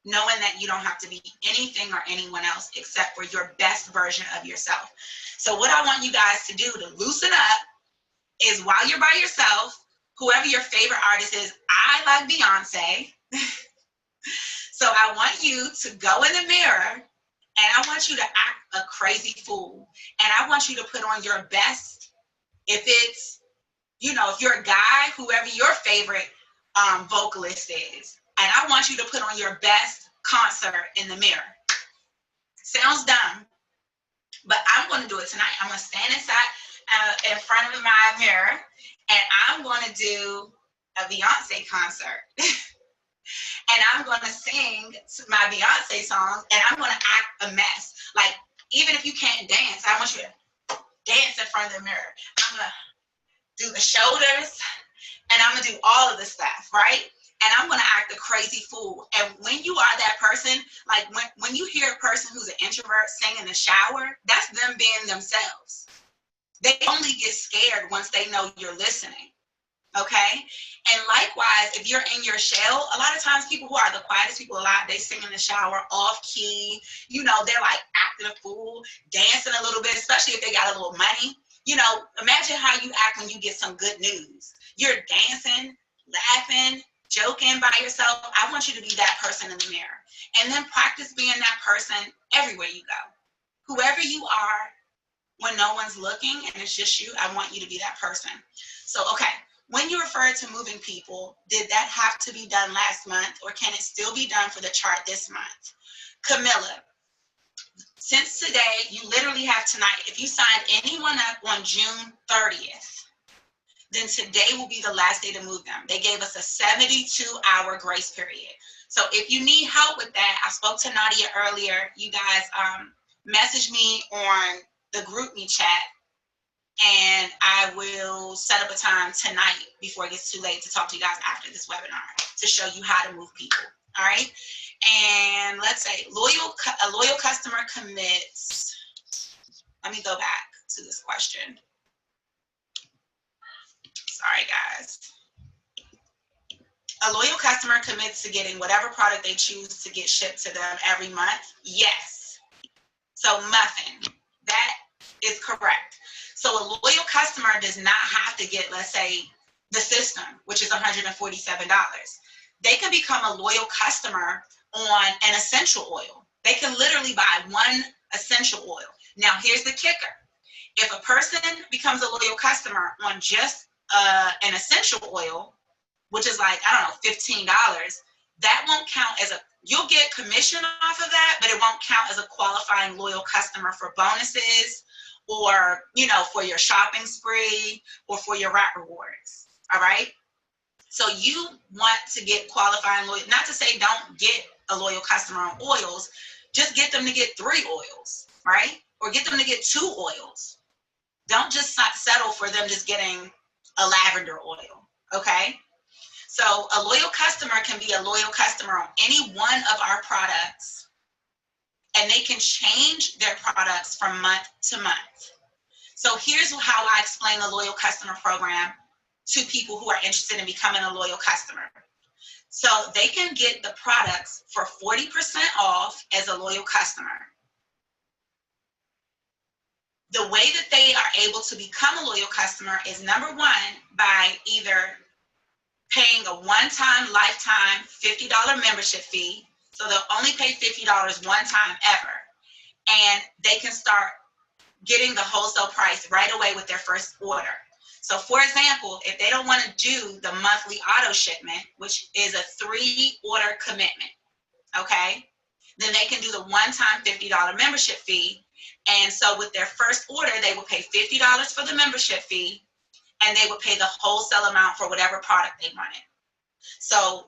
Knowing that you don't have to be anything or anyone else except for your best version of yourself. So what I want you guys to do to loosen up is, while you're by yourself, whoever your favorite artist is, I like Beyonce. So I want you to go in the mirror and I want you to act a crazy fool. And I want you to put on your best. If it's, if you're a guy, whoever your favorite vocalist is, and I want you to put on your best concert in the mirror. Sounds dumb, but I'm going to do it tonight. I'm going to stand in front of my mirror, and I'm going to do a Beyonce concert. And I'm going to sing my Beyonce songs, and I'm going to act a mess. Like, even if you can't dance, I want you to dance in front of the mirror. I'm going to do the shoulders, and I'm going to do all of the stuff, right? And I'm going to act a crazy fool. And when you are that person, like when you hear a person who's an introvert sing in the shower, that's them being themselves. They only get scared once they know you're listening, okay? And likewise, if you're in your shell, a lot of times people who are the quietest people alive, they sing in the shower, off key, they're like acting a fool, dancing a little bit, especially if they got a little money. Imagine how you act when you get some good news. You're dancing, laughing, joking by yourself. I want you to be that person in the mirror. And then practice being that person everywhere you go. Whoever you are, when no one's looking and it's just you, I want you to be that person. So, okay, when you referred to moving people, did that have to be done last month, or can it still be done for the chart this month? Camilla, since today, you literally have tonight. If you signed anyone up on June 30th, then today will be the last day to move them. They gave us a 72-hour grace period. So if you need help with that, I spoke to Nadia earlier. You guys message me on the group me chat, and I will set up a time tonight before it gets too late to talk to you guys after this webinar to show you how to move people. All right. And let's say a loyal customer commits. Let me go back to this question. Sorry, guys. A loyal customer commits to getting whatever product they choose to get shipped to them every month? Yes. So muffin, that is correct. So a loyal customer does not have to get, let's say, the system, which is $147. They can become a loyal customer on an essential oil. They can literally buy one essential oil. Now, here's the kicker. If a person becomes a loyal customer on just an essential oil, which is like, I don't know, $15, that won't count as you'll get commission off of that, but it won't count as a qualifying loyal customer for bonuses or, for your shopping spree or for your wrap rewards. All right. So you want to get qualifying loyal, not to say don't get a loyal customer on oils, just get them to get 3 oils, right? Or get them to get 2 oils. Don't just settle for them just getting a lavender oil, okay? So a loyal customer can be a loyal customer on any one of our products, and they can change their products from month to month. So here's how I explain the loyal customer program to people who are interested in becoming a loyal customer. So they can get the products for 40% off as a loyal customer. The way that they are able to become a loyal customer is, number one, by either paying a one-time lifetime $50 membership fee. So they'll only pay $50 one time ever. And they can start getting the wholesale price right away with their first order. So for example, if they don't want to do the monthly auto shipment, which is a 3-order commitment, okay, then they can do the one-time $50 membership fee. And so with their first order, they will pay $50 for the membership fee, and they would pay the wholesale amount for whatever product they wanted. So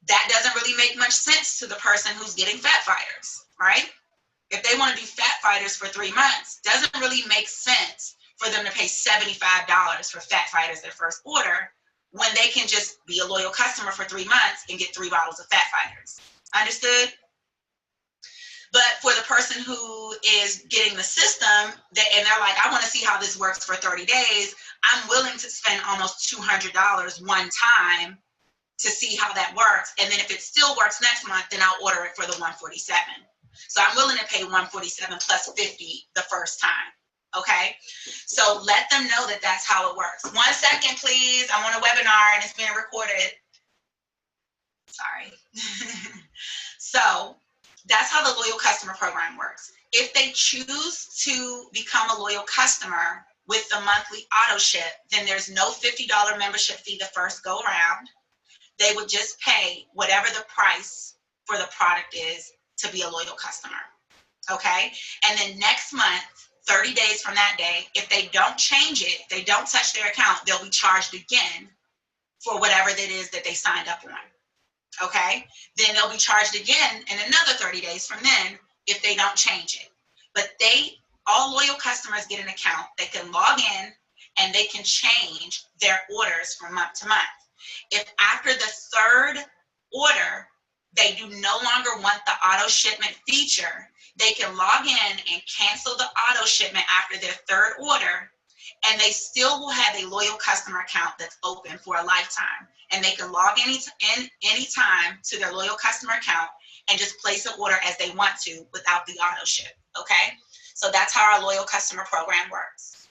that doesn't really make much sense to the person who's getting fat fighters, right? If they want to do fat fighters for 3 months, doesn't really make sense for them to pay $75 for fat fighters their first order when they can just be a loyal customer for 3 months and get 3 bottles of fat fighters. Understood? But for the person who is getting the system, and they're like, I want to see how this works for 30 days, I'm willing to spend almost $200 one time to see how that works. And then if it still works next month, then I'll order it for the $147. So I'm willing to pay $147 plus $50 the first time. Okay, so let them know that that's how it works. 1 second, please. I'm on a webinar and it's being recorded. Sorry. So that's how the loyal customer program works. If they choose to become a loyal customer with the monthly auto ship, then there's no $50 membership fee the first go around. They would just pay whatever the price for the product is to be a loyal customer. Okay, and then next month, 30 days from that day, if they don't change it, they don't touch their account, they'll be charged again for whatever that is that they signed up on. Okay, then they'll be charged again in another 30 days from then if they don't change it. But all loyal customers get an account. They can log in and they can change their orders from month to month. If after the 3rd order, they do no longer want the auto shipment feature, they can log in and cancel the auto shipment after their 3rd order, and they still will have a loyal customer account that's open for a lifetime. And they can log in anytime to their loyal customer account and just place an order as they want to without the auto ship, okay? So that's how our loyal customer program works.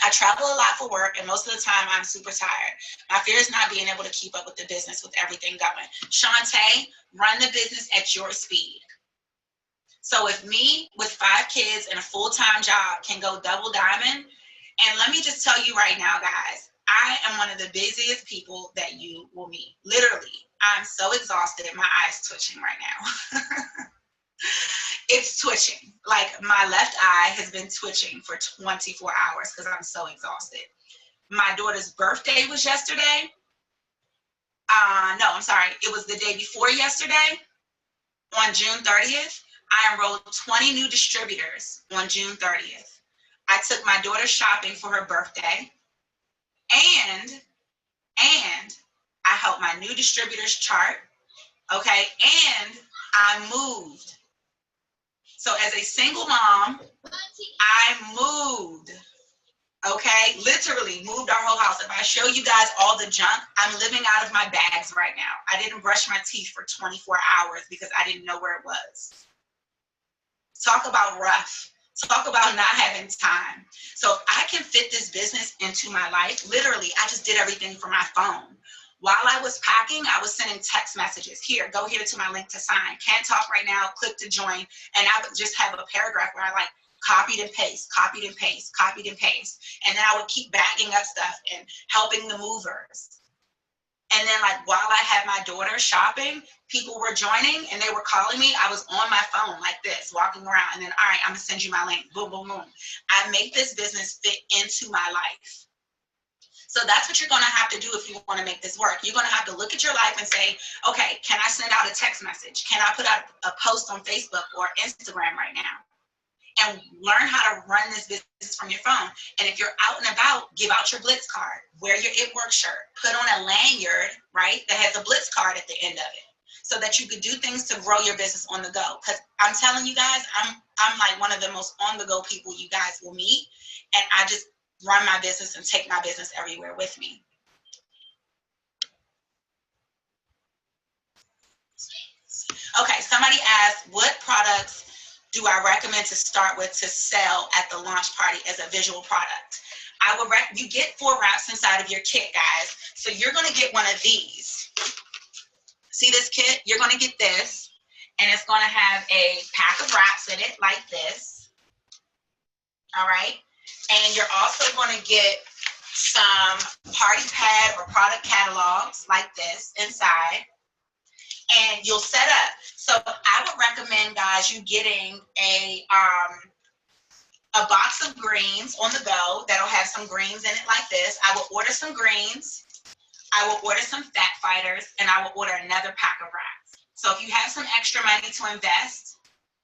I travel a lot for work, and most of the time I'm super tired. My fear is not being able to keep up with the business with everything going. Shantae, run the business at your speed. So if me with 5 kids and a full-time job can go double diamond, and let me just tell you right now, guys, I am one of the busiest people that you will meet. Literally, I'm so exhausted. My eye's twitching right now. It's twitching. Like my left eye has been twitching for 24 hours because I'm so exhausted. My daughter's birthday was yesterday. No, I'm sorry. It was the day before yesterday, on June 30th. I enrolled 20 new distributors on June 30th. I took my daughter shopping for her birthday, and I helped my new distributors chart, okay, and I moved. So as a single mom, I moved, okay, literally moved our whole house. If I show you guys all the junk, I'm living out of my bags right now. I didn't brush my teeth for 24 hours because I didn't know where it was. Talk about rough. Talk about not having time. So if I can fit this business into my life, literally, I just did everything from my phone. While I was packing, I was sending text messages. Here, go here to my link to sign. Can't talk right now, click to join. And I would just have a paragraph where I like copied and paste, copied and paste, copied and paste. And then I would keep bagging up stuff and helping the movers. And then like while I had my daughter shopping, people were joining and they were calling me. I was on my phone like this, walking around. And then, all right, I'm gonna send you my link. Boom, boom, boom. I make this business fit into my life. So that's what you're gonna have to do if you wanna make this work. You're gonna have to look at your life and say, okay, can I send out a text message? Can I put out a post on Facebook or Instagram right now? And learn how to run this business from your phone. And if you're out and about, give out your Blitz card, wear your It Works shirt, put on a lanyard, right, that has a Blitz card at the end of it, so that you could do things to grow your business on the go. Because I'm telling you guys, I'm like one of the most on the go people you guys will meet. And I just run my business and take my business everywhere with me. Okay, somebody asked, what products do I recommend to start with to sell at the launch party as a visual product? I would you get 4 wraps inside of your kit, guys. So you're gonna get one of these. See this kit? You're gonna get this, and it's gonna have a pack of wraps in it like this. All right, and you're also gonna get some party pad or product catalogs like this inside. And you'll set up. So I would recommend, guys, you getting a box of greens on the go that'll have some greens in it like this. I will order some greens. I will order some fat fighters, and I will order another pack of wraps. So if you have some extra money to invest,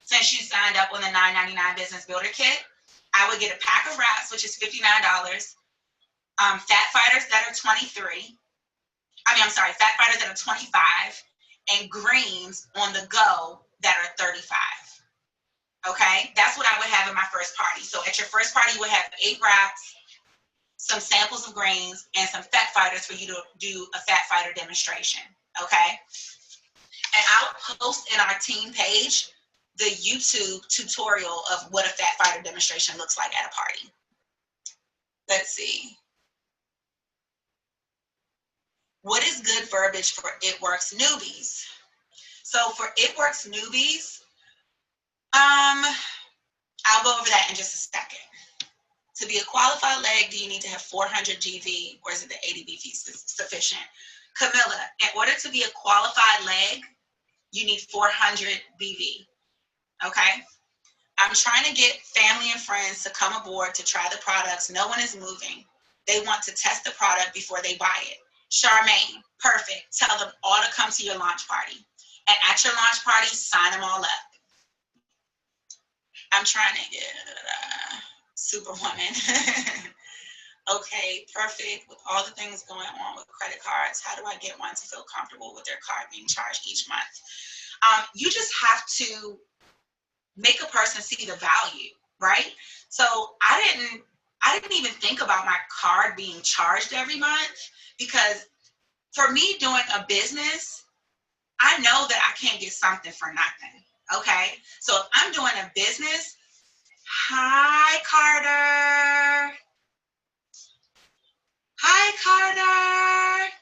since you signed up on the $9.99 Business Builder Kit, I would get a pack of wraps, which is $59. Fat fighters that are $23. Fat fighters that are $25. And greens on the go that are $35. Okay, that's what I would have in my first party. So at your first party, you would have 8 wraps, some samples of greens, and some fat fighters for you to do a fat fighter demonstration. Okay, and I'll post in our team page the YouTube tutorial of what a fat fighter demonstration looks like at a party. Let's see. What is good verbiage for It Works newbies? So for It Works newbies, I'll go over that in just a second. To be a qualified leg, do you need to have 400 GV, or is it the 80 BV sufficient? Camilla, in order to be a qualified leg, you need 400 BV, okay? I'm trying to get family and friends to come aboard to try the products. No one is moving. They want to test the product before they buy it. Charmaine, perfect. Tell them all to come to your launch party. And at your launch party, sign them all up. I'm trying to get Superwoman. Okay, perfect. With all the things going on with credit cards, how do I get one to feel comfortable with their card being charged each month? You just have to make a person see the value, right? So I didn't even think about my card being charged every month, because for me doing a business, I know that I can't get something for nothing, okay? So if I'm doing a business, hi Carter. Hi Carter.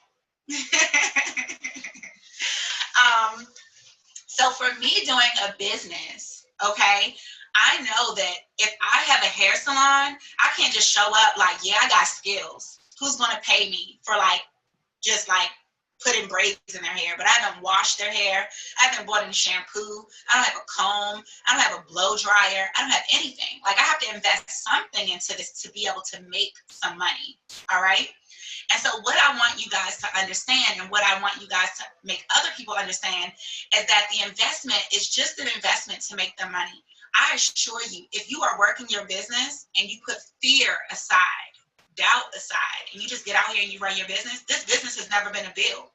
So for me doing a business, okay, I know that if I have a hair salon, I can't just show up like, yeah, I got skills. Who's gonna pay me for like, just like putting braids in their hair, but I haven't washed their hair. I haven't bought any shampoo. I don't have a comb. I don't have a blow dryer. I don't have anything. Like, I have to invest something into this to be able to make some money. All right. And so what I want you guys to understand, and what I want you guys to make other people understand, is that the investment is just an investment to make the money. I assure you, if you are working your business and you put fear aside, doubt aside, and you just get out here and you run your business, this business has never been a bill.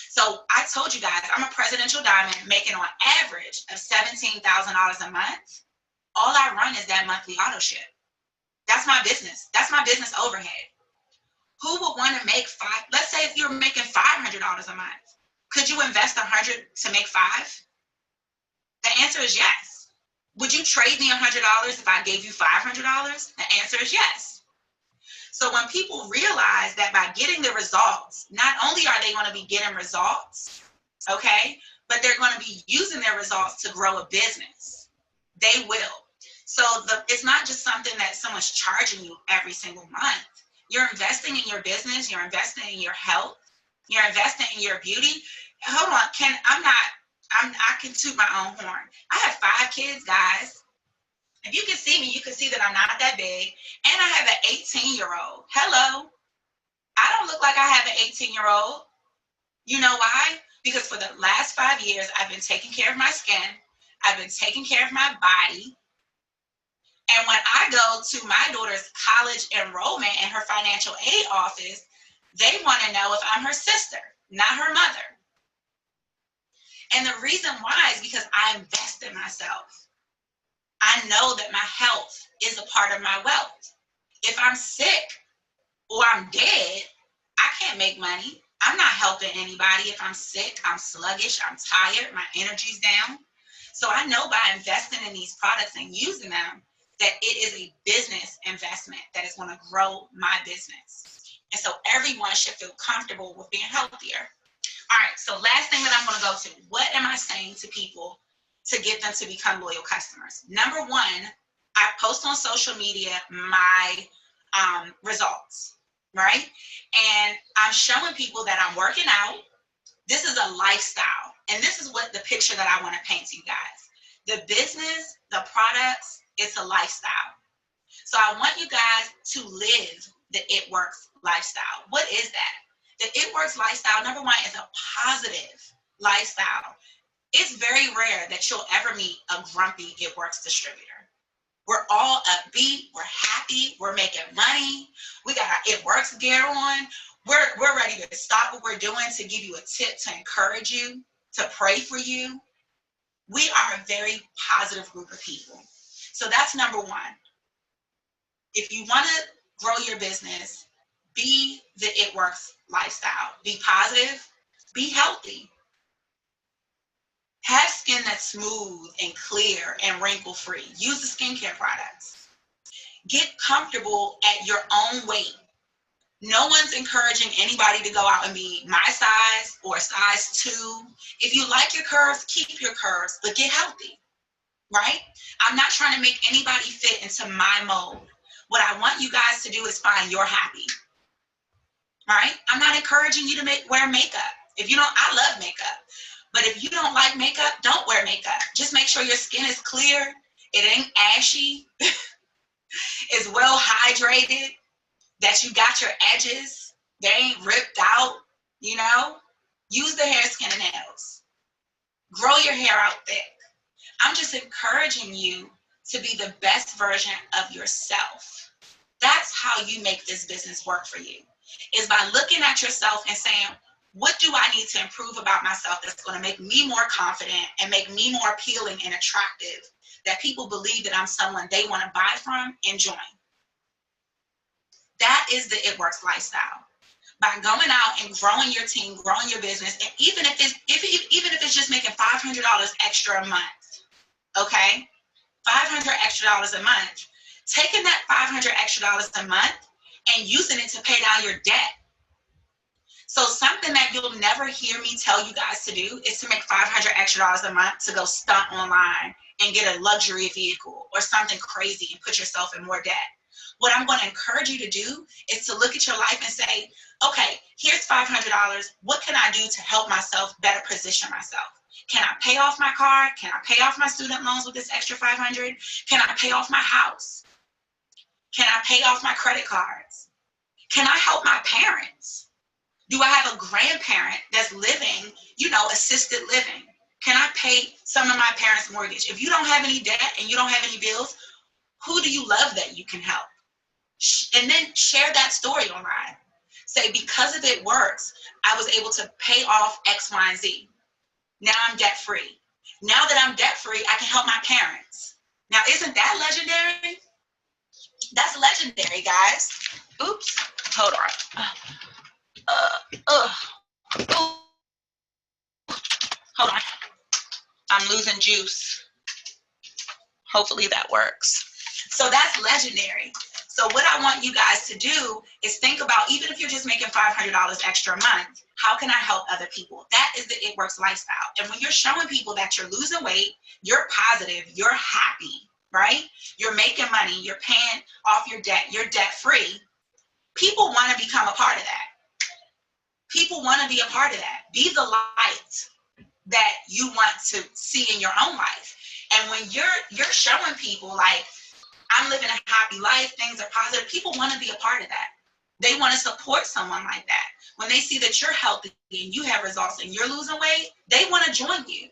So I told you guys, I'm a presidential diamond making on average of $17,000 a month. All I run is that monthly auto ship. That's my business. That's my business overhead. Who would want to make let's say if you're making $500 a month, could you invest 100 to make 5? The answer is yes. Would you trade me $100 if I gave you $500? The answer is yes. So when people realize that by getting the results, not only are they going to be getting results, okay, but they're going to be using their results to grow a business. They will. So it's not just something that someone's charging you every single month. You're investing in your business. You're investing in your health. You're investing in your beauty. Hold on, I can toot my own horn. I have 5 kids, guys. If you can see me, you can see that I'm not that big. And I have an 18-year-old. Hello. I don't look like I have an 18-year-old. You know why? Because for the last 5 years, I've been taking care of my skin. I've been taking care of my body. And when I go to my daughter's college enrollment in her financial aid office, they want to know if I'm her sister, not her mother. And the reason why is because I invest in myself. I know that my health is a part of my wealth. If I'm sick or I'm dead, I can't make money. I'm not helping anybody. If I'm sick, I'm sluggish, I'm tired, my energy's down. So I know by investing in these products and using them, that it is a business investment that is going to grow my business. And so everyone should feel comfortable with being healthier. All right, so last thing that I'm going to go to, what am I saying to people to get them to become loyal customers? Number one, I post on social media my results, right? And I'm showing people that I'm working out. This is a lifestyle. And this is what the picture that I want to paint to you guys. The business, the products, it's a lifestyle. So I want you guys to live the It Works lifestyle. What is that? The It Works lifestyle, number one, is a positive lifestyle. It's very rare that you'll ever meet a grumpy It Works distributor. We're all upbeat. We're happy. We're making money. We got our It Works gear on. We're ready to stop what we're doing to give you a tip, to encourage you, to pray for you. We are a very positive group of people. So that's number one. If you want to grow your business, be the It Works lifestyle. Be positive. Be healthy. Have skin that's smooth and clear and wrinkle-free. Use the skincare products. Get comfortable at your own weight. No one's encouraging anybody to go out and be my size or size 2. If you like your curves, keep your curves, but get healthy, right? I'm not trying to make anybody fit into my mold. What I want you guys to do is find your happy, right? I'm not encouraging you to wear makeup. If you don't, I love makeup. But if you don't like makeup, don't wear makeup. Just make sure your skin is clear. It ain't ashy. It's well hydrated. That you got your edges. They ain't ripped out, you know? Use the hair, skin, and nails. Grow your hair out thick. I'm just encouraging you to be the best version of yourself. That's how you make this business work for you. Is by looking at yourself and saying, what do I need to improve about myself that's going to make me more confident and make me more appealing and attractive, that people believe that I'm someone they want to buy from and join. That is the It Works lifestyle. By going out and growing your team, growing your business, and even if it's just making $500 extra a month, okay? $500 extra a month. Taking that $500 extra a month and using it to pay down your debt. So something that you'll never hear me tell you guys to do is to make $500 extra a month to go stunt online and get a luxury vehicle or something crazy and put yourself in more debt. What I'm going to encourage you to do is to look at your life and say, okay, here's $500. What can I do to help myself better position myself? Can I pay off my car? Can I pay off my student loans with this extra 500? Can I pay off my house? Can I pay off my credit cards? Can I help my parents? Do I have a grandparent that's living, assisted living? Can I pay some of my parents' mortgage? If you don't have any debt and you don't have any bills, who do you love that you can help? And then share that story online. Say, because of It Works, I was able to pay off X, Y, and Z. Now I'm debt free. Now that I'm debt free, I can help my parents. Now, isn't that legendary? That's legendary, guys. Oops, hold on. Hold on. I'm losing juice. Hopefully that works. So that's legendary. So what I want you guys to do is think about, even if you're just making $500 extra a month, how can I help other people? That is the It Works lifestyle. And when you're showing people that you're losing weight, you're positive, you're happy, right? You're making money, you're paying off your debt, you're debt free. People want to become a part of that. People want to be a part of that. Be the light that you want to see in your own life. And when you're showing people, like, I'm living a happy life, things are positive, people want to be a part of that. They want to support someone like that. When they see that you're healthy and you have results and you're losing weight, they want to join you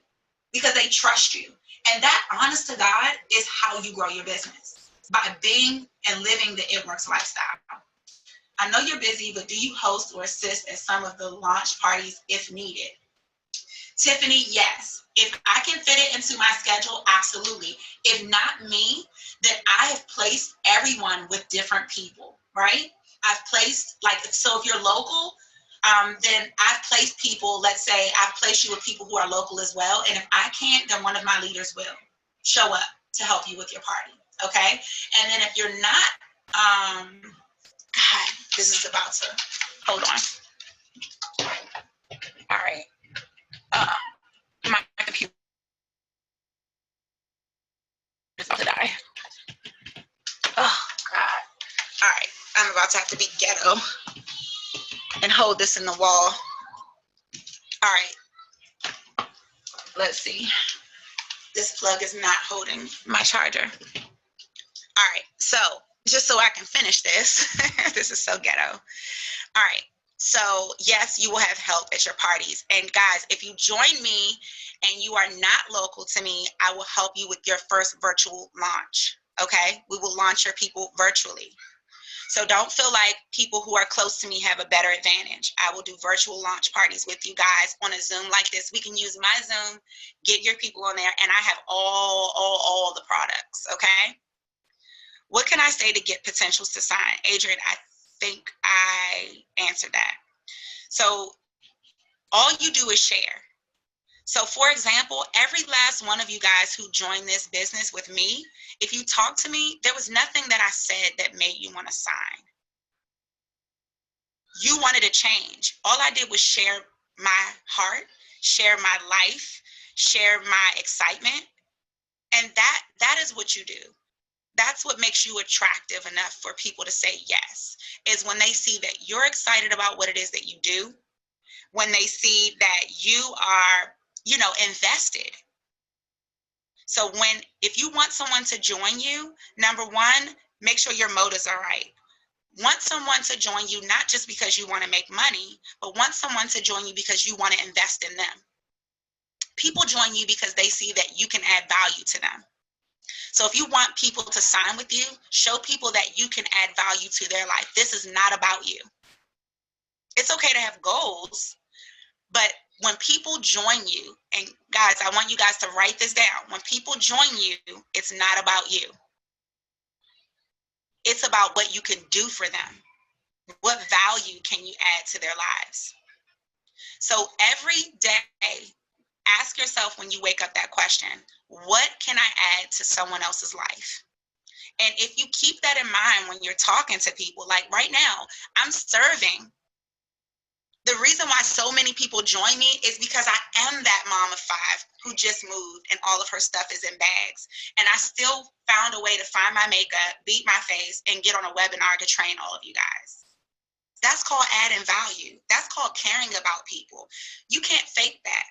because they trust you. And that, honest to God, is how you grow your business, by being and living the It Works lifestyle. I know you're busy, but do you host or assist at some of the launch parties if needed? Tiffany, yes. If I can fit it into my schedule, absolutely. If not me, then I have placed everyone with different people, right? I've placed, so if you're local, then I've placed people, let's say I've placed you with people who are local as well. And if I can't, then one of my leaders will show up to help you with your party, okay? And then if you're not, God, this is about to, hold on. All right. My computer is about to die. Oh, God. All right. I'm about to have to be ghetto and hold this in the wall. All right. Let's see. This plug is not holding my charger. All right. So just so I can finish this, this is so ghetto. All right. So yes, you will have help at your parties. And guys, if you join me and you are not local to me, I will help you with your first virtual launch. Okay. We will launch your people virtually. So don't feel like people who are close to me have a better advantage. I will do virtual launch parties with you guys on a Zoom like this. We can use my Zoom, get your people on there, and I have all the products, okay? What can I say to get potentials to sign? Adrian, I think I answered that. So all you do is share. So for example, every last one of you guys who joined this business with me, if you talk to me, there was nothing that I said that made you want to sign. You wanted to change. All I did was share my heart, share my life, share my excitement. And that is what you do. That's what makes you attractive enough for people to say yes, is when they see that you're excited about what it is that you do, when they see that you are, invested. So if you want someone to join you, number one, make sure your motives are right. Want someone to join you, not just because you want to make money, but want someone to join you because you want to invest in them. People join you because they see that you can add value to them. So if you want people to sign with you, show people that you can add value to their life. This is not about you. It's okay to have goals, but when people join you, and guys, I want you guys to write this down. When people join you, it's not about you. It's about what you can do for them. What value can you add to their lives? So every day, ask yourself when you wake up that question, what can I add to someone else's life? And if you keep that in mind when you're talking to people, like right now, I'm serving The reason why so many people join me is because I am that mom of 5 who just moved and all of her stuff is in bags. And I still found a way to find my makeup, beat my face, and get on a webinar to train all of you guys. That's called adding value. That's called caring about people. You can't fake that.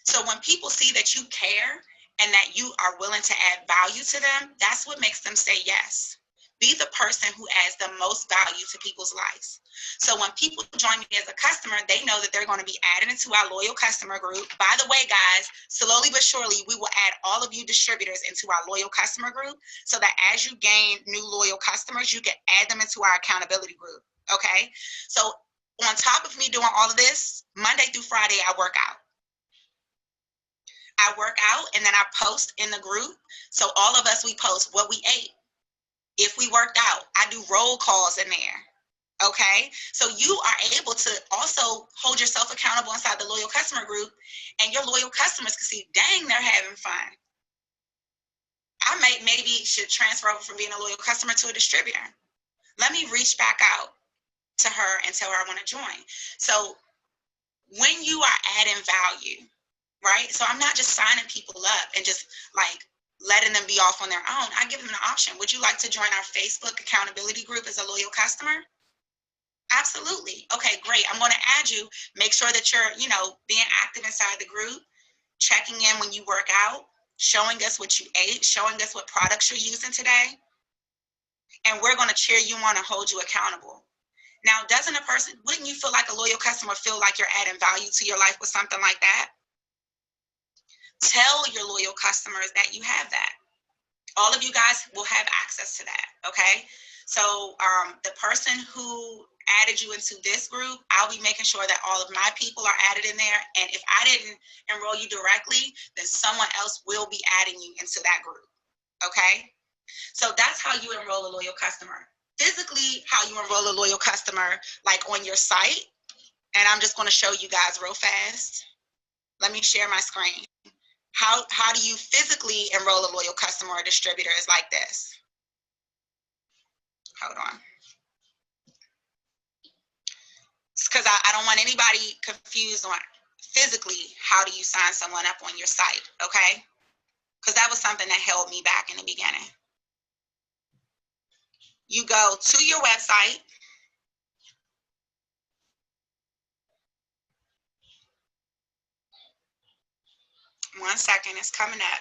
So when people see that you care and that you are willing to add value to them, that's what makes them say yes. Be the person who adds the most value to people's lives. So when people join me as a customer, they know that they're going to be added into our loyal customer group. By the way, guys, slowly but surely, we will add all of you distributors into our loyal customer group so that as you gain new loyal customers, you can add them into our accountability group, okay? So on top of me doing all of this, Monday through Friday, I work out. And then I post in the group. So all of us, we post what we ate. If we worked out, I do roll calls in there. Okay, so you are able to also hold yourself accountable inside the loyal customer group, and your loyal customers can see, dang, they're having fun. I maybe should transfer over from being a loyal customer to a distributor. Let me reach back out to her and tell her I want to join. So when you are adding value, right? So I'm not just signing people up and just like letting them be off on their own. I give them an option. Would you like to join our Facebook accountability group as a loyal customer? Absolutely. Okay, great. I'm going to add you. Make sure that you're, being active inside the group, checking in when you work out, showing us what you ate, showing us what products you're using today. And we're going to cheer you on and hold you accountable. Now, wouldn't you feel like a loyal customer feel like you're adding value to your life with something like that? Tell your loyal customers that you have that. All of you guys will have access to that, okay? So the person who added you into this group, I'll be making sure that all of my people are added in there. And if I didn't enroll you directly, then someone else will be adding you into that group, okay? So that's how you enroll a loyal customer. Physically, how you enroll a loyal customer, like on your site. And I'm just going to show you guys real fast. Let me share my screen. How do you physically enroll a loyal customer or distributor is like this. Hold on. Because I don't want anybody confused on physically how do you sign someone up on your site, okay? Because that was something that held me back in the beginning. You go to your website. One second, it's coming up.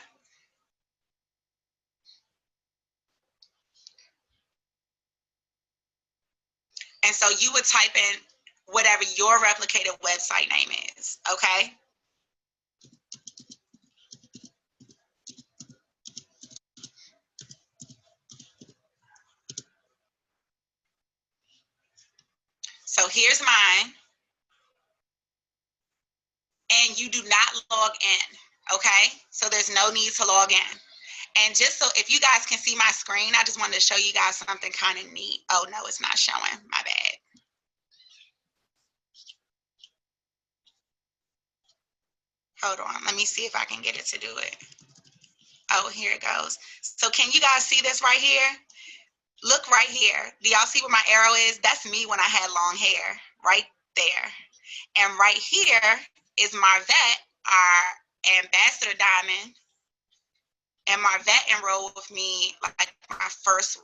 And so you would type in whatever your replicated website name is, okay? So here's mine. And you do not log in, okay? So there's no need to log in. And just so if you guys can see my screen, I just wanted to show you guys something kind of neat. Oh, no, it's not showing. My bad. Hold on. Let me see if I can get it to do it. Oh, here it goes. So can you guys see this right here? Look right here. Do y'all see where my arrow is? That's me when I had long hair, right there. And right here is Marvette, our ambassador diamond. And Marvette enrolled with me like my first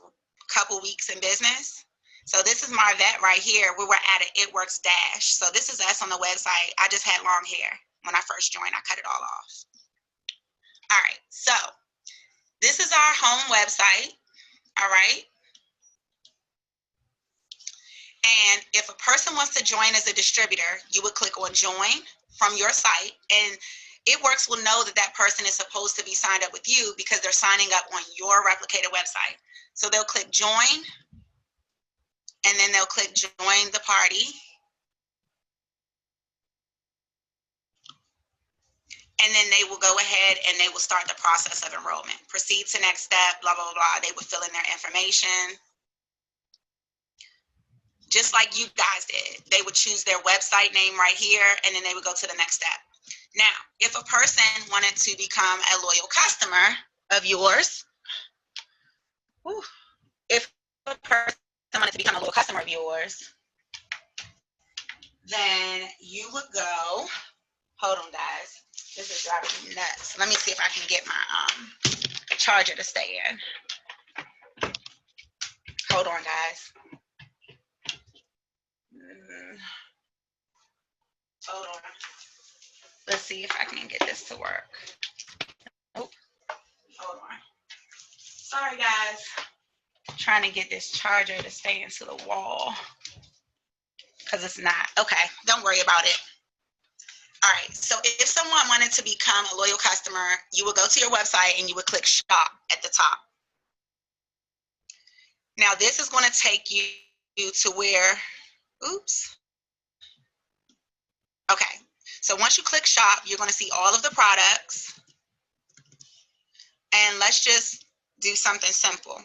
couple weeks in business. So this is Marvette right here. We were at an It Works Dash. So this is us on the website. I just had long hair when I first joined. I cut it all off. All right, so this is our home website, all right? And if a person wants to join as a distributor, you would click on join from your site, and It Works will know that that person is supposed to be signed up with you because they're signing up on your replicated website. So they'll click join, and then they'll click join the party. And then they will go ahead and they will start the process of enrollment. Proceed to next step, blah, blah, blah. They would fill in their information. Just like you guys did. They would choose their website name right here, and then they would go to the next step. Now, if a person wanted to become a loyal customer of yours, if a person wanted to become a loyal customer of yours, then you would go, hold on guys, this is driving me nuts. Let me see if I can get my charger to stay in. Hold on guys. Hold on. Let's see if I can get this to work. Oh, hold on. Sorry guys. Trying to get this charger to stay into the wall because it's not. Okay, don't worry about it. All right, so if someone wanted to become a loyal customer, you would go to your website and you would click shop at the top. Now this is going to take you to where, oops. Okay, so once you click shop, you're going to see all of the products. And let's just do something simple.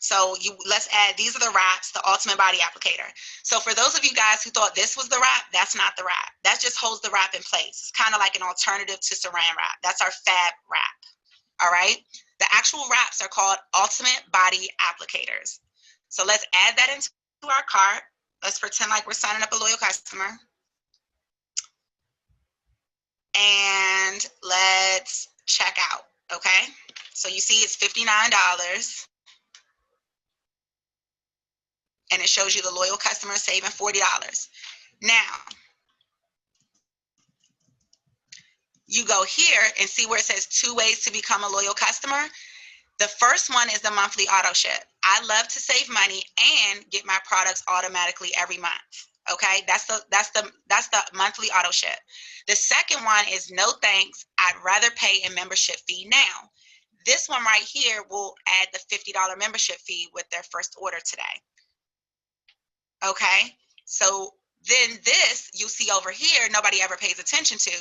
So let's add, these are the wraps, the Ultimate Body Applicator. So for those of you guys who thought this was the wrap, that's not the wrap. That just holds the wrap in place. It's kind of like an alternative to saran wrap. That's our fab wrap, all right? The actual wraps are called Ultimate Body Applicators. So let's add that into our cart. Let's pretend like we're signing up a loyal customer. And let's check out, okay? So you see it's $59. And it shows you the loyal customer saving $40. Now, you go here and see where it says 2 ways to become a loyal customer. The first one is the monthly auto ship. I love to save money and get my products automatically every month. Okay, that's the monthly auto ship. The second one is no thanks. I'd rather pay a membership fee now. This one right here will add the $50 membership fee with their first order today. Okay, so then this you see over here, nobody ever pays attention to.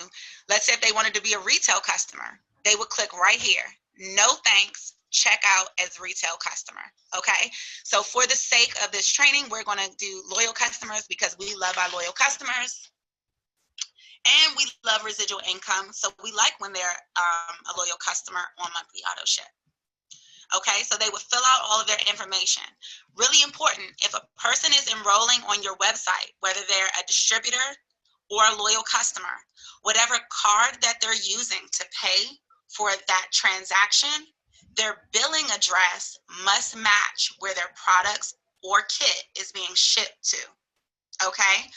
Let's say if they wanted to be a retail customer, they would click right here. No thanks, check out as retail customer. Okay, so for the sake of this training, we're going to do loyal customers because we love our loyal customers. And we love residual income. So we like when they're a loyal customer on monthly auto ship. Okay, so they would fill out all of their information. Really important, if a person is enrolling on your website, whether they're a distributor or a loyal customer, whatever card that they're using to pay for that transaction, their billing address must match where their products or kit is being shipped to. Okay,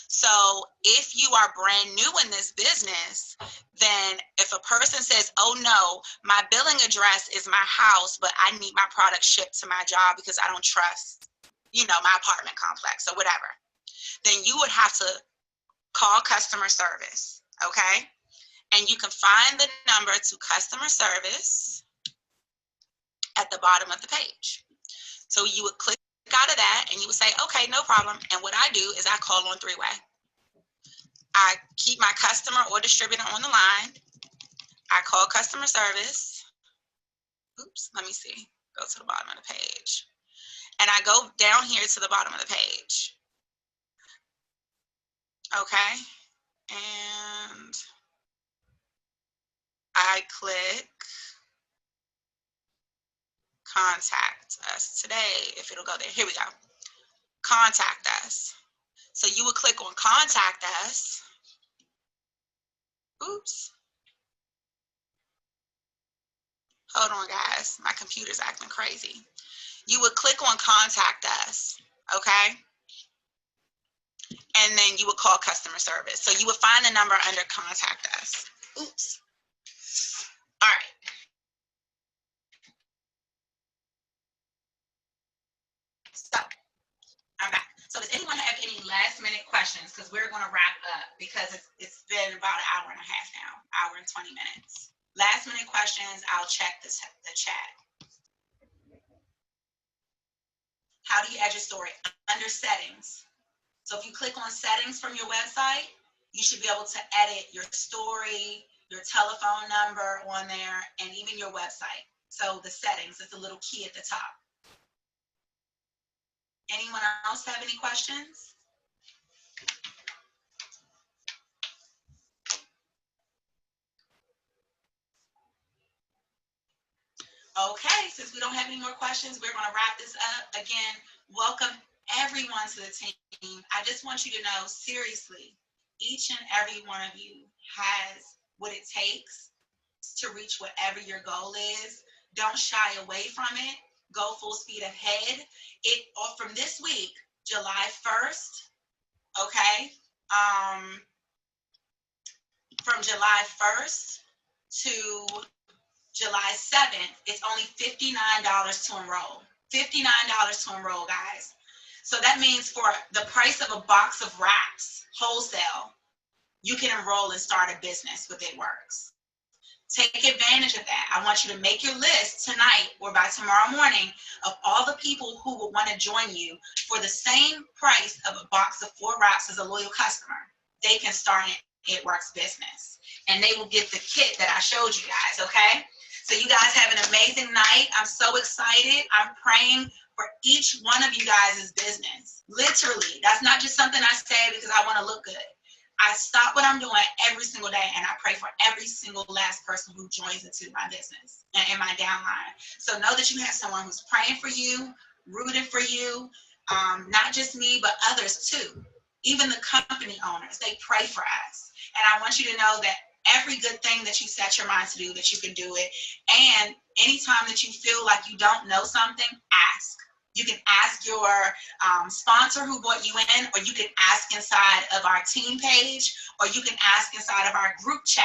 so if you are brand new in this business, then if a person says, oh no, my billing address is my house, but I need my product shipped to my job because I don't trust, my apartment complex or whatever, then you would have to call customer service, okay? And you can find the number to customer service at the bottom of the page. So you would click out of that and you would say, okay, no problem. And what I do is I call on three-way. I keep my customer or distributor on the line. I call customer service. Oops, let me see. Go to the bottom of the page. And I go down here to the bottom of the page. Okay. And I click contact us today, if it'll go there. Here we go. Contact us. So you would click on contact us. Oops. Hold on, guys. My computer's acting crazy. You would click on contact us, okay? And then you would call customer service. So you would find the number under contact us. Oops. All right. So I'm back. So does anyone have any last minute questions? Because we're going to wrap up because it's been about an hour and a half now, hour and 20 minutes. Last minute questions, I'll check the chat. How do you add your story? Under settings. So if you click on settings from your website, you should be able to edit your story, your telephone number on there, and even your website. So the settings, it's a little key at the top. Anyone else have any questions? Okay, since we don't have any more questions, we're going to wrap this up. Again, welcome everyone to the team, I just want you to know, seriously, each and every one of you has what it takes to reach whatever your goal is. Don't shy away from it. Go full speed ahead. Or from this week, July 1st, okay? From July 1st to July 7th, it's only $59 to enroll. $59 to enroll, guys. So that means for the price of a box of wraps, wholesale, you can enroll and start a business with It Works. Take advantage of that. I want you to make your list tonight or by tomorrow morning of all the people who will want to join you for the same price of a box of 4 wraps as a loyal customer. They can start an It Works business, and they will get the kit that I showed you guys, okay? So you guys have an amazing night. I'm so excited. I'm praying for each one of you guys' business. Literally, that's not just something I say because I want to look good. I stop what I'm doing every single day and I pray for every single last person who joins into my business and in my downline. So know that you have someone who's praying for you, rooting for you, not just me, but others too. Even the company owners, they pray for us. And I want you to know that every good thing that you set your mind to do, that you can do it. And anytime that you feel like you don't know something, ask. You can ask your sponsor who brought you in, or you can ask inside of our team page, or you can ask inside of our group chat.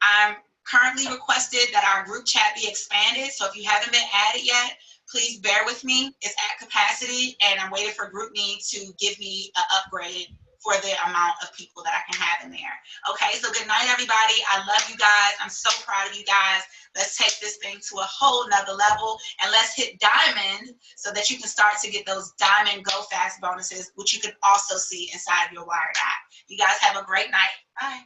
I'm currently requested that our group chat be expanded. So if you haven't been added yet, please bear with me. It's at capacity, and I'm waiting for GroupMe to give me an upgrade for the amount of people that I can have in there. Okay, so good night, everybody. I love you guys. I'm so proud of you guys. Let's take this thing to a whole nother level, and let's hit diamond so that you can start to get those diamond go fast bonuses, which you can also see inside of your Wired app. You guys have a great night. Bye.